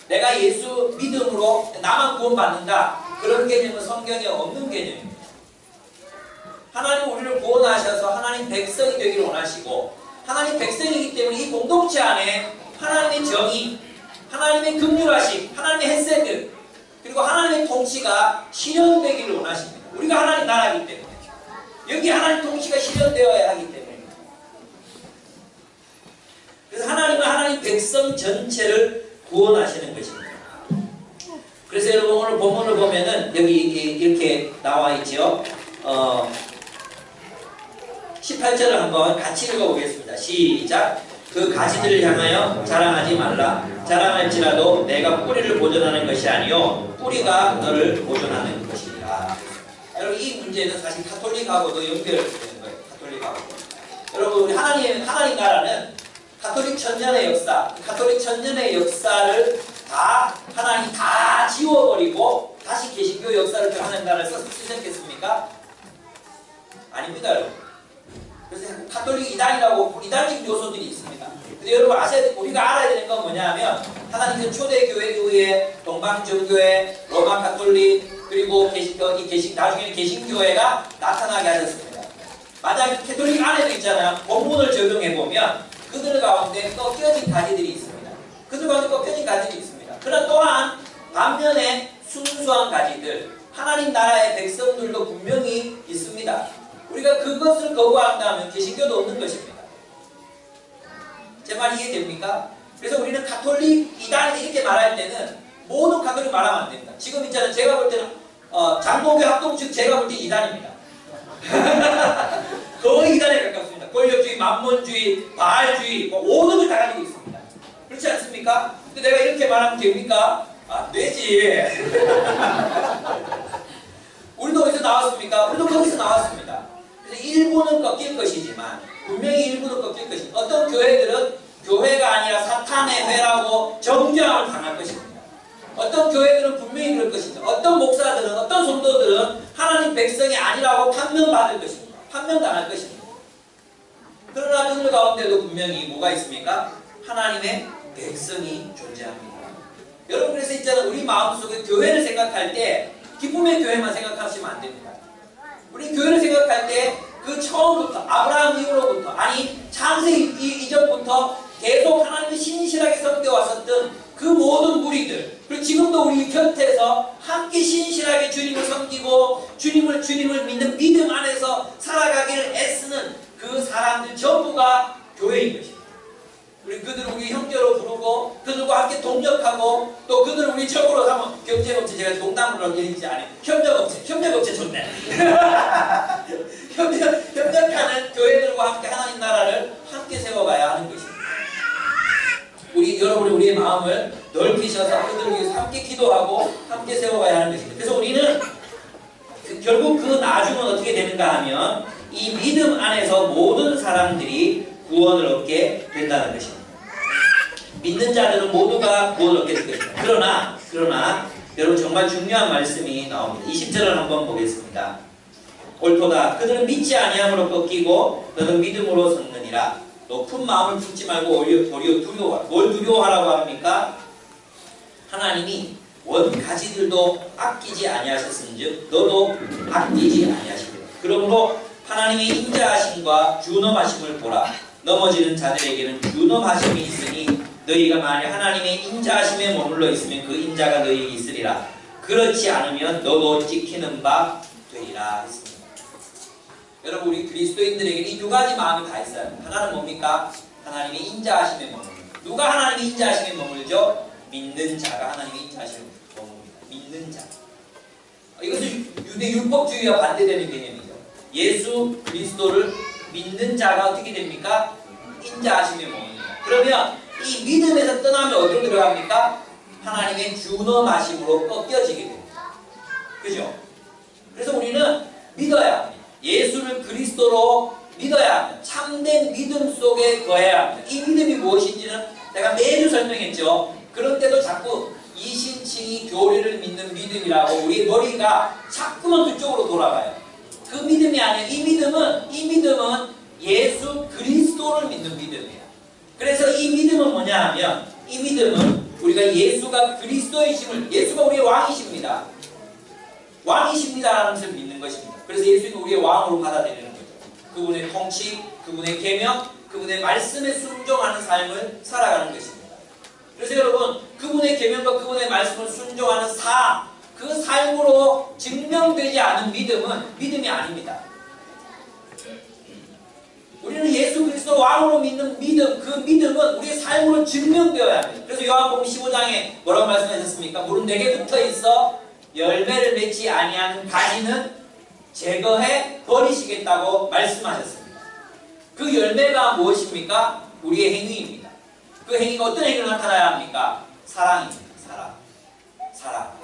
내가 예수 믿음으로 나만 구원받는다, 그런 개념은 성경에 없는 개념입니다. 하나님은 우리를 구원하셔서 하나님 백성이 되기를 원하시고, 하나님 백성이기 때문에 이 공동체 안에 하나님의 정의, 하나님의 긍휼하심, 하나님의 헤세드, 그리고 하나님의 통치가 실현되기를 원하십니다. 우리가 하나님 나라이기 때문에, 여기 하나님 통치가 실현되어야 하기 때문에. 그래서 하나님은 하나님 백성 전체를 구원하시는 것입니다. 그래서 여러분 오늘 본문을 보면은 여기 이렇게 나와 있죠. 18절을 한번 같이 읽어보겠습니다. 시작. 그 가지들을 향하여 자랑하지 말라. 자랑할지라도 내가 뿌리를 보존하는 것이 아니요 뿌리가 너를 보존하는 것이니라. 여러분 이 문제는 사실 가톨릭하고도 연결되는 거예요. 가톨릭하고. 여러분 우리 하나님 나라는 가톨릭 천년의 역사, 가톨릭 천년의 역사를 하나님 다 지워버리고 다시 개신교 역사를 그 하나님 나라를 쓰셨겠습니까? 아닙니다, 여러분. 그래서 가톨릭 이단이라고 이단적 요소들이 있습니다. 근데 여러분 우리가 알아야 되는 건 뭐냐면 하나님은 초대교회 이후에 동방정교회, 로마 가톨릭, 그리고 나중에는 개신교회가 나타나게 하셨습니다. 만약 가톨릭 안에도 있잖아요. 본문을 적용해보면 그들 가운데 꺾여진 가지들이 있습니다. 그들 가운데 꺾여진 가지들이 있습니다. 그러나 또한 반면에 순수한 가지들, 하나님 나라의 백성들도 분명히 있습니다. 우리가 그것을 거부한다면 개신교도 없는 것입니다. 제 말 이해됩니까? 그래서 우리는 가톨릭 이단이 이렇게 말할 때는 모든 가톨릭 말하면 안 됩니다. 지금 있잖아요. 제가 볼 때는 장로교 합동 측 제가 볼 때 이단입니다. 거의 이단에 가깝습니다. 권력주의, 만몬주의, 바알주의, 모든 걸 다 가지고 있습니다. 그렇지 않습니까? 근데 내가 이렇게 말하면 됩니까? 안 되지. 우리도 어디서 나왔습니까? 우리도 거기서 나왔습니다. 그래서 일부는 꺾일 것이지만 분명히 일부는 꺾일 것입니다. 어떤 교회들은 교회가 아니라 사탄의 회라고 정죄함을 당할 것입니다. 어떤 교회들은 분명히 그럴 것입니다. 어떤 목사들은, 어떤 성도들은 하나님 백성이 아니라고 판명받을 것입니다. 판명당할 것입니다. 그러나 그들 가운데도 분명히 뭐가 있습니까? 하나님의 백성이 존재합니다. 여러분 그래서 있잖아요. 우리 마음속에 교회를 생각할 때 기쁨의 교회만 생각하시면 안 됩니다. 우리 교회를 생각할 때 그 처음부터 아브라함 이후로부터, 아니 창세기 이전부터 계속 하나님이 신실하게 섬겨왔었던 그 모든 무리들, 그리고 지금도 우리 곁에서 함께 신실하게 주님을 섬기고 주님을 믿는 믿음 안에서 살아가기를 애쓰는 그 사람들 전부가 교회인 것입니다. 그들을 우리 형제로 부르고 그들과 함께 동력하고 또 그들을 우리 적으로 삼은 경쟁업체, 제가 농담으로 얘기하지 않아요. 협력업체 좋네. 협력하는 교회들과 함께 하나님 나라를 함께 세워가야 하는 것입니다. 여러분이 우리의 마음을 넓히셔서 그들을 위해서 함께 기도하고 함께 세워가야 하는 것입니다. 그래서 우리는 결국 그 나중은 어떻게 되는가 하면 이 믿음 안에서 모든 사람들이 구원을 얻게 된다는 것입니다. 믿는 자들은 모두가 구원을 얻게 될 것입니다. 그러나 여러분 정말 중요한 말씀이 나옵니다. 20절을 한번 보겠습니다. 옳도다. 그들은 믿지 아니함으로 꺾이고 너는 믿음으로 섰느니라. 높은 마음을 품지 말고 오히려 두려워하라. 뭘 두려워하라고 합니까? 하나님이 원가지들도 아끼지 아니하셨은즉 너도 아끼지 아니하시리라. 그러므로 하나님의 인자하심과 준엄하심을 보라. 넘어지는 자들에게는 준엄하심이 있으니 너희가 만약 하나님의 인자하심에 머물러 있으면 그 인자가 너희에게 있으리라. 그렇지 않으면 너도 찍히는 바 되리라 했습니다. 여러분, 우리 그리스도인들에게 이 두 가지 마음이 다 있어요. 하나는 뭡니까? 하나님의 인자하심에 머물러. 누가 하나님의 인자하심에 머물죠? 믿는 자가 하나님의 인자하심에 머뭅니다. 믿는 자. 이것은 유대 율법주의와 반대되는 개념이죠. 예수 그리스도를 믿는 자가 어떻게 됩니까? 인자하심에 머뭅니다. 그러면 이 믿음에서 떠나면 어디로 들어갑니까? 하나님의 준엄하심으로 꺾여지게 됩니다. 그죠? 그래서 우리는 믿어야 합니다. 예수를 그리스도로 믿어야 합니다. 참된 믿음 속에 거해야 합니다. 이 믿음이 무엇인지는 제가 매주 설명했죠. 그런데도 자꾸 이신칭의 교리를 믿는 믿음이라고 우리 머리가 자꾸만 그쪽으로 돌아가요. 그 믿음이 아니에요. 이 믿음은 예수 그리스도를 믿는 믿음이에요. 그래서 이 믿음은 뭐냐 하면, 이 믿음은 우리가 예수가 그리스도이심을, 예수가 우리의 왕이십니다. 왕이십니다라는 것을 믿는 것입니다. 그래서 예수님은 우리의 왕으로 받아들이는 거죠. 그분의 통치, 그분의 계명, 그분의 말씀에 순종하는 삶을 살아가는 것입니다. 그래서 여러분, 그분의 계명과 그분의 말씀을 순종하는 삶, 그 삶으로 증명되지 않은 믿음은 믿음이 아닙니다. 우리는 예수 그리스도 왕으로 믿는 믿음, 그 믿음은 우리의 삶으로 증명되어야 합니다. 그래서 요한복음 15장에 뭐라고 말씀하셨습니까? 물은 내게 붙어 있어 열매를 맺지 아니하는 가지는 제거해 버리시겠다고 말씀하셨습니다. 그 열매가 무엇입니까? 우리의 행위입니다. 그 행위가 어떤 행위로 나타나야 합니까? 사랑입니다. 사랑.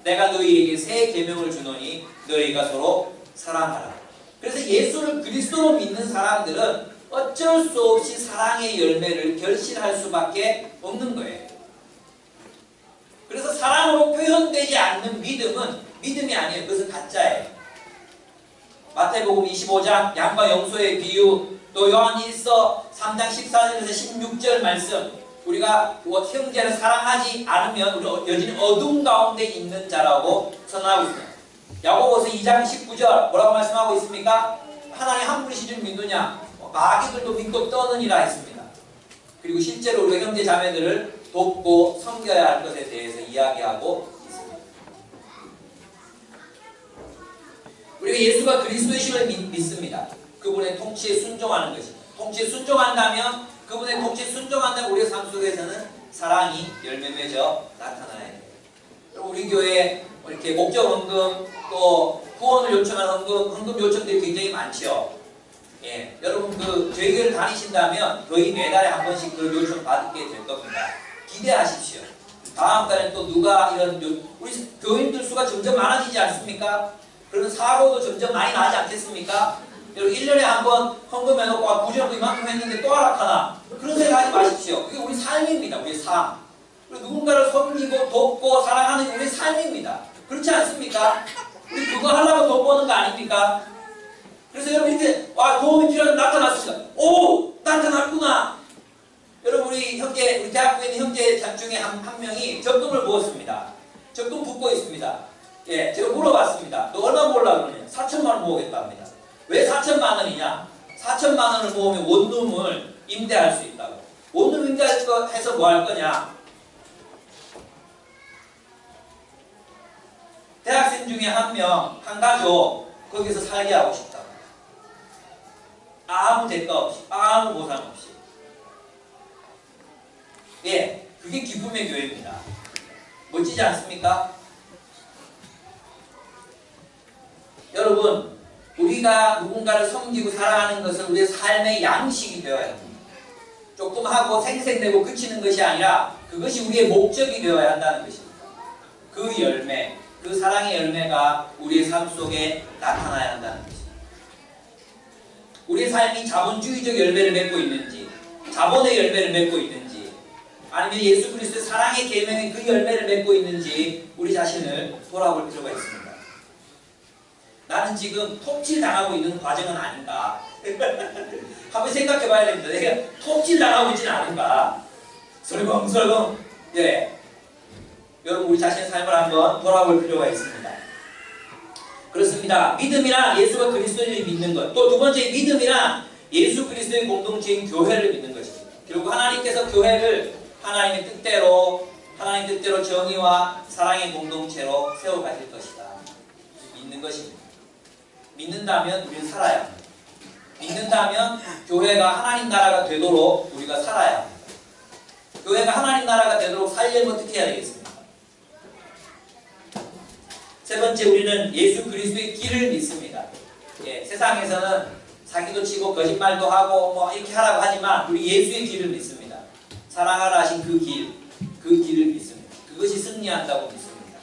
내가 너희에게 새 계명을 주노니 너희가 서로 사랑하라. 그래서 예수를 그리스도로 믿는 사람들은 어쩔 수 없이 사랑의 열매를 결실할 수밖에 없는 거예요. 그래서 사랑으로 표현되지 않는 믿음은 믿음이 아니에요. 그것은 가짜예요. 마태복음 25장 양과 염소의 비유, 또 요한 1서 3장 14절에서 16절 말씀, 우리가 형제를 사랑하지 않으면 우리 여전히 어둠 가운데 있는 자라고 선언하고 있습니다. 야고보서 2장 19절 뭐라고 말씀하고 있습니까? 하나님 한 분이신 줄 믿느냐? 마귀들도 믿고 떠느니라 했습니다. 그리고 실제로 우리가 형제 자매들을 돕고 섬겨야 할 것에 대해서 이야기하고 있습니다. 우리가 예수가 그리스도이심을 믿습니다. 그분의 통치에 순종하는 것입니다. 통치에 순종한다면, 그분의 통치에 순종한다면 우리의 삶 속에서는 사랑이 열매 맺어 나타나야 돼요. 우리 교회 이렇게 목적 헌금, 또 후원을 요청하는 헌금 요청들이 굉장히 많죠. 예, 여러분 저희 교회를 다니신다면 거의 매달에 한 번씩 그 요청 받게 될 겁니다. 기대하십시오. 다음 달에 또 누가 우리 교인들 수가 점점 많아지지 않습니까? 그러면 사고도 점점 많이 나지 않겠습니까? 여러분 1년에 한 번 헌금해놓고 부정도 이만큼 했는데 또 하락하나? 그런 생각하지 마십시오. 그게 우리 삶입니다. 우리의 삶. 그리고 누군가를 섬기고 돕고 사랑하는 게 우리의 삶입니다. 그렇지 않습니까? 우리 그거 하려고 돈 버는 거 아닙니까? 그래서 여러분 이렇게 도움이 필요하면 나타났습니다. 오! 나타났구나! 여러분 우리 대학교에 있는 형제 중에 한 명이 적금을 부었습니다. 적금 붓고 있습니다. 예, 제가 물어봤습니다. 너 얼마 모으려고 그러냐? 4천만 원 모으겠다 합니다. 왜 4천만 원이냐? 4천만 원을 모으면 원룸을 임대할 수 있다고. 원룸 임대해서 뭐 할 거냐? 대학생 중에 한 가족, 거기서 살게 하고 싶다고. 아무 대가 없이, 아무 보상 없이. 예, 그게 기쁨의 교회입니다. 멋지지 않습니까? 여러분, 우리가 누군가를 섬기고 사랑하는 것은 우리의 삶의 양식이 되어야 합니다. 조금 하고 생생되고 그치는 것이 아니라 그것이 우리의 목적이 되어야 한다는 것입니다. 그 열매, 그 사랑의 열매가 우리의 삶 속에 나타나야 한다는 것입니다. 우리의 삶이 자본주의적 열매를 맺고 있는지, 자본의 열매를 맺고 있는지, 아니면 예수 그리스도의 사랑의 계명의 그 열매를 맺고 있는지 우리 자신을 돌아볼 필요가 있습니다. 나는 지금 통치를 당하고 있는 과정은 아닌가? 한번 생각해 봐야 됩니다. 내가 통치를 당하고 있지는 않은가? 설렁설렁. 예. 여러분 우리 자신의 삶을 한번 돌아볼 필요가 있습니다. 그렇습니다. 믿음이란 예수가 그리스도를 믿는 것. 또 두 번째 믿음이란 예수 그리스도의 공동체인 교회를 믿는 것입니다. 결국 하나님께서 교회를 하나님의 뜻대로 정의와 사랑의 공동체로 세워가실 것이다. 믿는 것입니다. 믿는다면 우리는 살아야 합니다. 믿는다면 교회가 하나님 나라가 되도록 우리가 살아야 합니다. 교회가 하나님 나라가 되도록 살려면 어떻게 해야 되겠습니까? 세 번째, 우리는 예수 그리스도의 길을 믿습니다. 세상에서는 사기도 치고 거짓말도 하고 뭐 이렇게 하라고 하지만 우리 예수의 길을 믿습니다. 사랑하라 하신 그 길을 믿습니다. 그것이 승리한다고 믿습니다.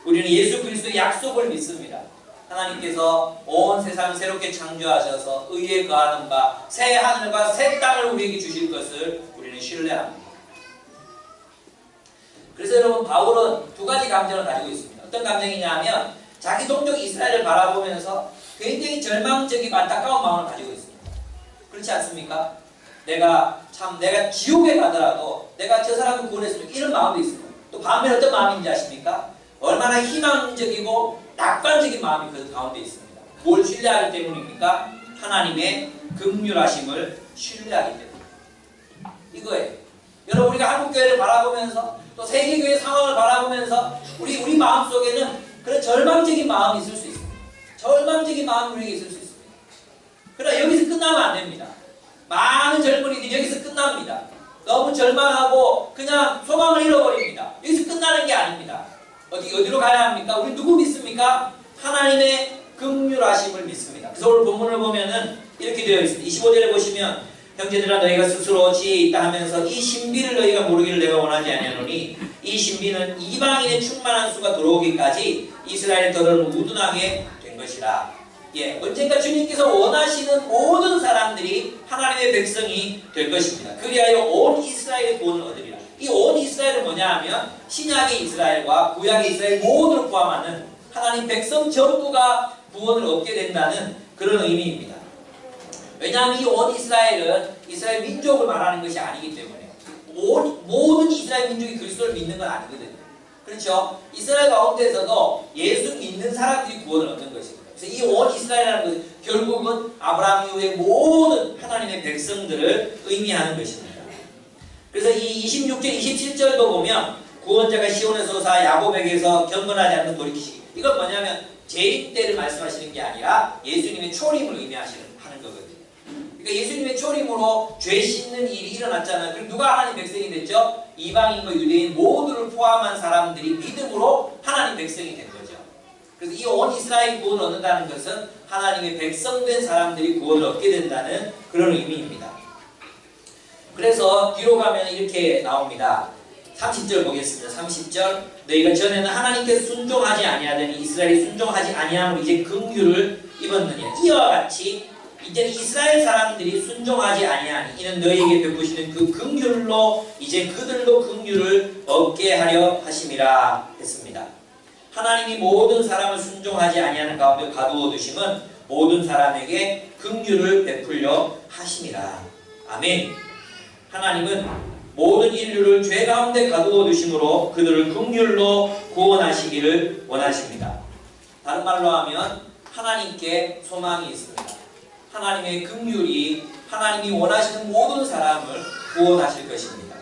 우리는 예수 그리스도의 약속을 믿습니다. 하나님께서 온 세상을 새롭게 창조하셔서 의에 거하는 바 새 하늘과 새 땅을 우리에게 주실 것을 우리는 신뢰합니다. 그래서 여러분, 바울은 두 가지 감정을 가지고 있습니다. 어떤 감정이냐 하면 자기 동족 이스라엘을 바라보면서 굉장히 절망적이고 안타까운 마음을 가지고 있습니다. 그렇지 않습니까? 내가 지옥에 가더라도 내가 저 사람을 구원했으면 이런 마음도 있습니다. 또 반면에 어떤 마음인지 아십니까? 얼마나 희망적이고 낙관적인 마음이 그 가운데 있습니다. 뭘 신뢰하기 때문입니까? 하나님의 긍휼하심을 신뢰하기 때문입니다. 이거예요. 여러분, 우리가 한국교회를 바라보면서 또 세계교회 상황을 바라보면서 우리 마음속에는 그런 절망적인 마음이 있을 수 있습니다. 절망적인 마음이 우리에게 있을 수 있습니다. 그러나 여기서 끝나면 안 됩니다. 많은 젊은이들이 여기서 끝납니다. 너무 절망하고 그냥 소망을 잃어버립니다. 여기서 끝나는 게 아닙니다. 어디로 가야 합니까? 우리 누구 믿습니까? 하나님의 긍휼하심을 믿습니다. 그래서 오늘 본문을 보면은 이렇게 되어 있습니다. 25절에 보시면 형제들아 너희가 스스로 지혜 있다 하면서 이 신비를 너희가 모르기를 내가 원하지 아니하노니 이 신비는 이방인의 충만한 수가 들어오기까지 이스라엘 더러는 우둔하게 된 것이라. 언젠가 주님께서 원하시는 모든 사람들이 하나님의 백성이 될 것입니다. 그리하여 온 이스라엘의 구원을 얻으리라. 이 온 이스라엘은 뭐냐 하면 신약의 이스라엘과 구약의 이스라엘 모두를 포함하는 하나님 백성 전부가 구원을 얻게 된다는 그런 의미입니다. 왜냐하면 이 온 이스라엘은 이스라엘 민족을 말하는 것이 아니기 때문에 모든 이스라엘 민족이 그리스도를 믿는 건 아니거든요. 그렇죠? 이스라엘 가운데에서도 예수 믿는 사람들이 구원을 얻는 것입니다. 그래서 이 온 이스라엘이라는 것은 결국은 아브라함 이후의 모든 하나님의 백성들을 의미하는 것입니다. 그래서 이 26절, 27절도 보면 구원자가 시온에서 사 야곱에게서 경건하지 않는 돌이키시기. 이건 뭐냐면 재림 때를 말씀하시는 게 아니라 예수님의 초림을 의미하는 거거든요. 그러니까 예수님의 초림으로 죄 씻는 일이 일어났잖아요. 그럼 누가 하나님 백성이 됐죠? 이방인과 유대인 모두를 포함한 사람들이 믿음으로 하나님 백성이 된 거죠. 그래서 이 온 이스라엘 구원을 얻는다는 것은 하나님의 백성된 사람들이 구원을 얻게 된다는 그런 의미입니다. 그래서 뒤로 가면 이렇게 나옵니다. 30절 보겠습니다. 30절 너희가 전에는 하나님께 순종하지 아니하더니 이스라엘이 순종하지 아니함으로 이제 긍휼을 입었느냐. 이와 같이 이제 이스라엘 사람들이 순종하지 아니하니 이는 너희에게 베푸시는 그 긍휼로 이제 그들도 긍휼을 얻게 하려 하심이라 했습니다. 하나님이 모든 사람을 순종하지 아니하는 가운데 가두어 두심은 모든 사람에게 긍휼을 베풀려 하심이라. 아멘. 하나님은 모든 인류를 죄 가운데 가두어 두심으로 그들을 긍휼로 구원하시기를 원하십니다. 다른 말로 하면 하나님께 소망이 있습니다. 하나님의 긍휼이 하나님이 원하시는 모든 사람을 구원하실 것입니다.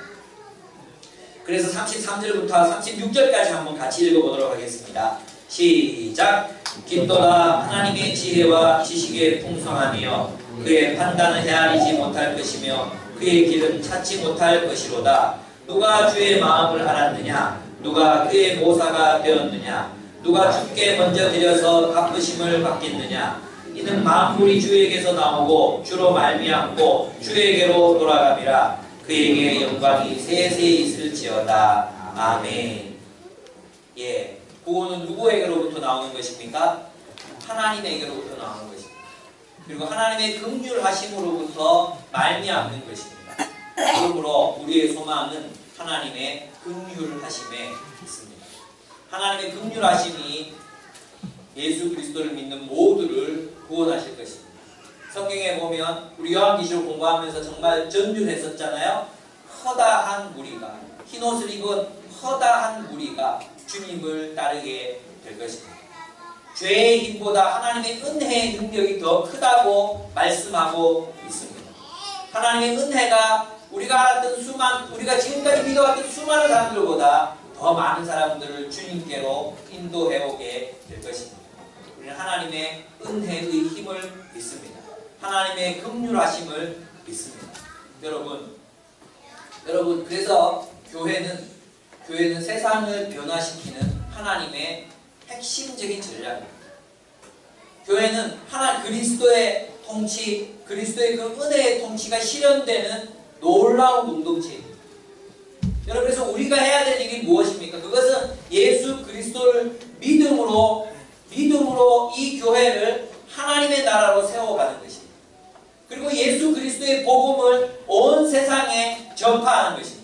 그래서 33절부터 36절까지 한번 같이 읽어보도록 하겠습니다. 시작! 깊도다 하나님의 지혜와 지식의 풍성함이여 그의 판단은 헤아리지 못할 것이며 그의 길은 찾지 못할 것이로다. 누가 주의 마음을 알았느냐? 누가 그의 모사가 되었느냐? 누가 주께 먼저 드려서 갚으심을 받겠느냐? 이는 만물이 주에게서 나오고 주로 말미암고 주에게로 돌아가미라. 그에게 영광이 세세히 있을지어다. 아멘. 구원은 누구에게로부터 나오는 것입니까? 하나님에게로부터 나오는 것입니다. 그리고 하나님의 긍휼하심으로부터 말미암는 것입니다. 그러므로 우리의 소망은 하나님의 긍휼하심에 있습니다. 하나님의 긍휼하심이 예수 그리스도를 믿는 모두를 구원하실 것입니다. 성경에 보면 우리 요한계시록 공부하면서 정말 전율했었잖아요. 허다한 무리가, 흰옷을 입은 허다한 무리가 주님을 따르게 될 것입니다. 죄의 힘보다 하나님의 은혜의 능력이 더 크다고 말씀하고 있습니다. 하나님의 은혜가 우리가 지금까지 믿어왔던 수많은 사람들보다 더 많은 사람들을 주님께로 인도해오게 될 것입니다. 우리는 하나님의 은혜의 힘을 믿습니다. 하나님의 긍휼하심을 믿습니다. 여러분 그래서 교회는 세상을 변화시키는 하나님의 핵심적인 전략입니다. 교회는 그리스도의 통치, 그리스도의 그 은혜의 통치가 실현되는 놀라운 공동체입니다. 여러분, 그래서 우리가 해야 될 일이 무엇입니까? 그것은 예수 그리스도를 믿음으로 이 교회를 하나님의 나라로 세워가는 것입니다. 그리고 예수 그리스도의 복음을 온 세상에 전파하는 것입니다.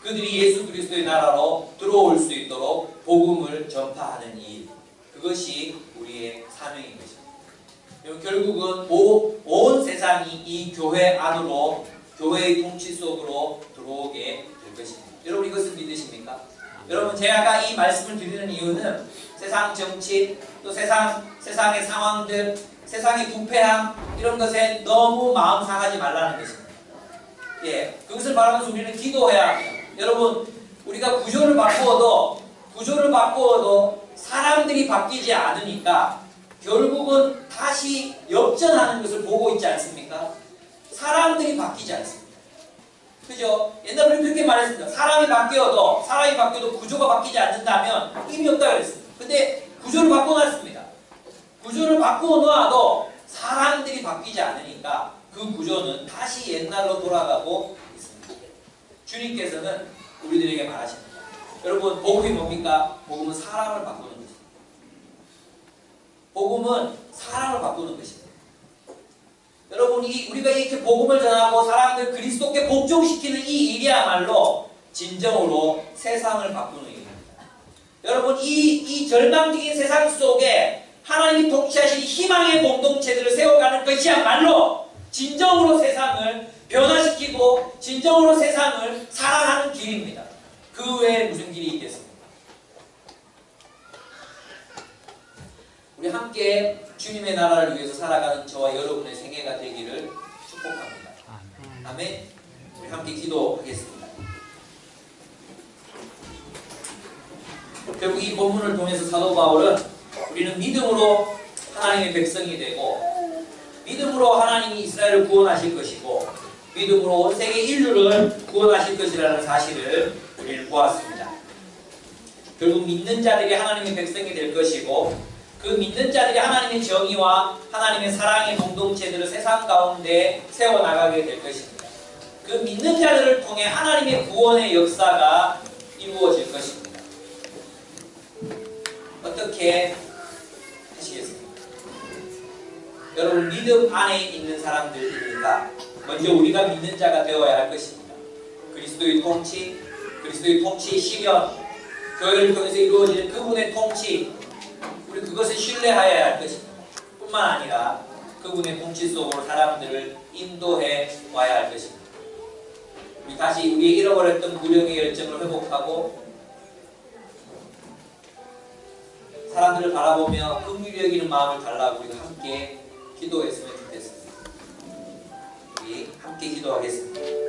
그들이 예수 그리스도의 나라로 들어올 수 있도록 복음을 전파하는 일, 그것이 우리의 사명인 것입니다. 결국은 온 세상이 이 교회 안으로, 교회의 통치 속으로 들어오게 될 것입니다. 여러분, 이것을 믿으십니까? 여러분, 제가 아까 이 말씀을 드리는 이유는 세상 정치, 또 세상의 상황들, 세상의 부패함, 이런 것에 너무 마음 상하지 말라는 것입니다. 예, 그것을 바라면서 우리는 기도해야 합니다. 여러분, 우리가 구조를 바꾸어도 사람들이 바뀌지 않으니까 결국은 다시 역전하는 것을 보고 있지 않습니까? 사람들이 바뀌지 않습니다. 그죠? 옛날에 우리 그렇게 말했습니다. 사람이 바뀌어도 구조가 바뀌지 않는다면 의미 없다 그랬습니다. 근데 구조를 바꿔놨습니다. 구조를 바꿔놓아도 사람들이 바뀌지 않으니까 그 구조는 다시 옛날로 돌아가고 있습니다. 주님께서는 우리들에게 말하십니다. 여러분, 복음이 뭡니까? 복음은 사람을 바꾸는 것입니다. 복음은 사람을 바꾸는 것입니다. 여러분, 우리가 이렇게 복음을 전하고 사람들 그리스도께 복종시키는 이 일이야말로 진정으로 세상을 바꾸는 일입니다. 여러분, 이 절망적인 세상 속에 하나님이 통치하신 희망의 공동체들을 세워가는 것이야말로 진정으로 세상을 변화시키고 진정으로 세상을 살아가는 길입니다. 그 외에 무슨 길이 있겠습니까? 우리 함께 주님의 나라를 위해서 살아가는 저와 여러분의 생애가 되기를 축복합니다. 아멘. 우리 함께 기도하겠습니다. 결국 이 본문을 통해서 사도 바울은 우리는 믿음으로 하나님의 백성이 되고, 믿음으로 하나님이 이스라엘을 구원하실 것이고, 믿음으로 온 세계 인류를 구원하실 것이라는 사실을 우리는 보았습니다. 결국 믿는 자들이 하나님의 백성이 될 것이고, 그 믿는 자들이 하나님의 정의와 하나님의 사랑의 공동체들을 세상 가운데 세워나가게 될 것입니다. 그 믿는 자들을 통해 하나님의 구원의 역사가 이루어질 것입니다. 어떻게 하시겠습니까? 여러분, 믿음 안에 있는 사람들이니까 먼저 우리가 믿는 자가 되어야 할 것입니다. 그리스도의 통치 실현, 교회를 통해서 이루어지는 그분의 통치, 우리 그것을 신뢰하여야 할 것입니다. 뿐만 아니라 그분의 통치 속으로 사람들을 인도해 와야 할 것입니다. 우리 다시 우리의 잃어버렸던 구령의 열정을 회복하고 사람들을 바라보며 긍휼히 여기는 마음을 달라고 우리가 함께 기도했으면 좋겠습니다. 우리 함께 기도하겠습니다.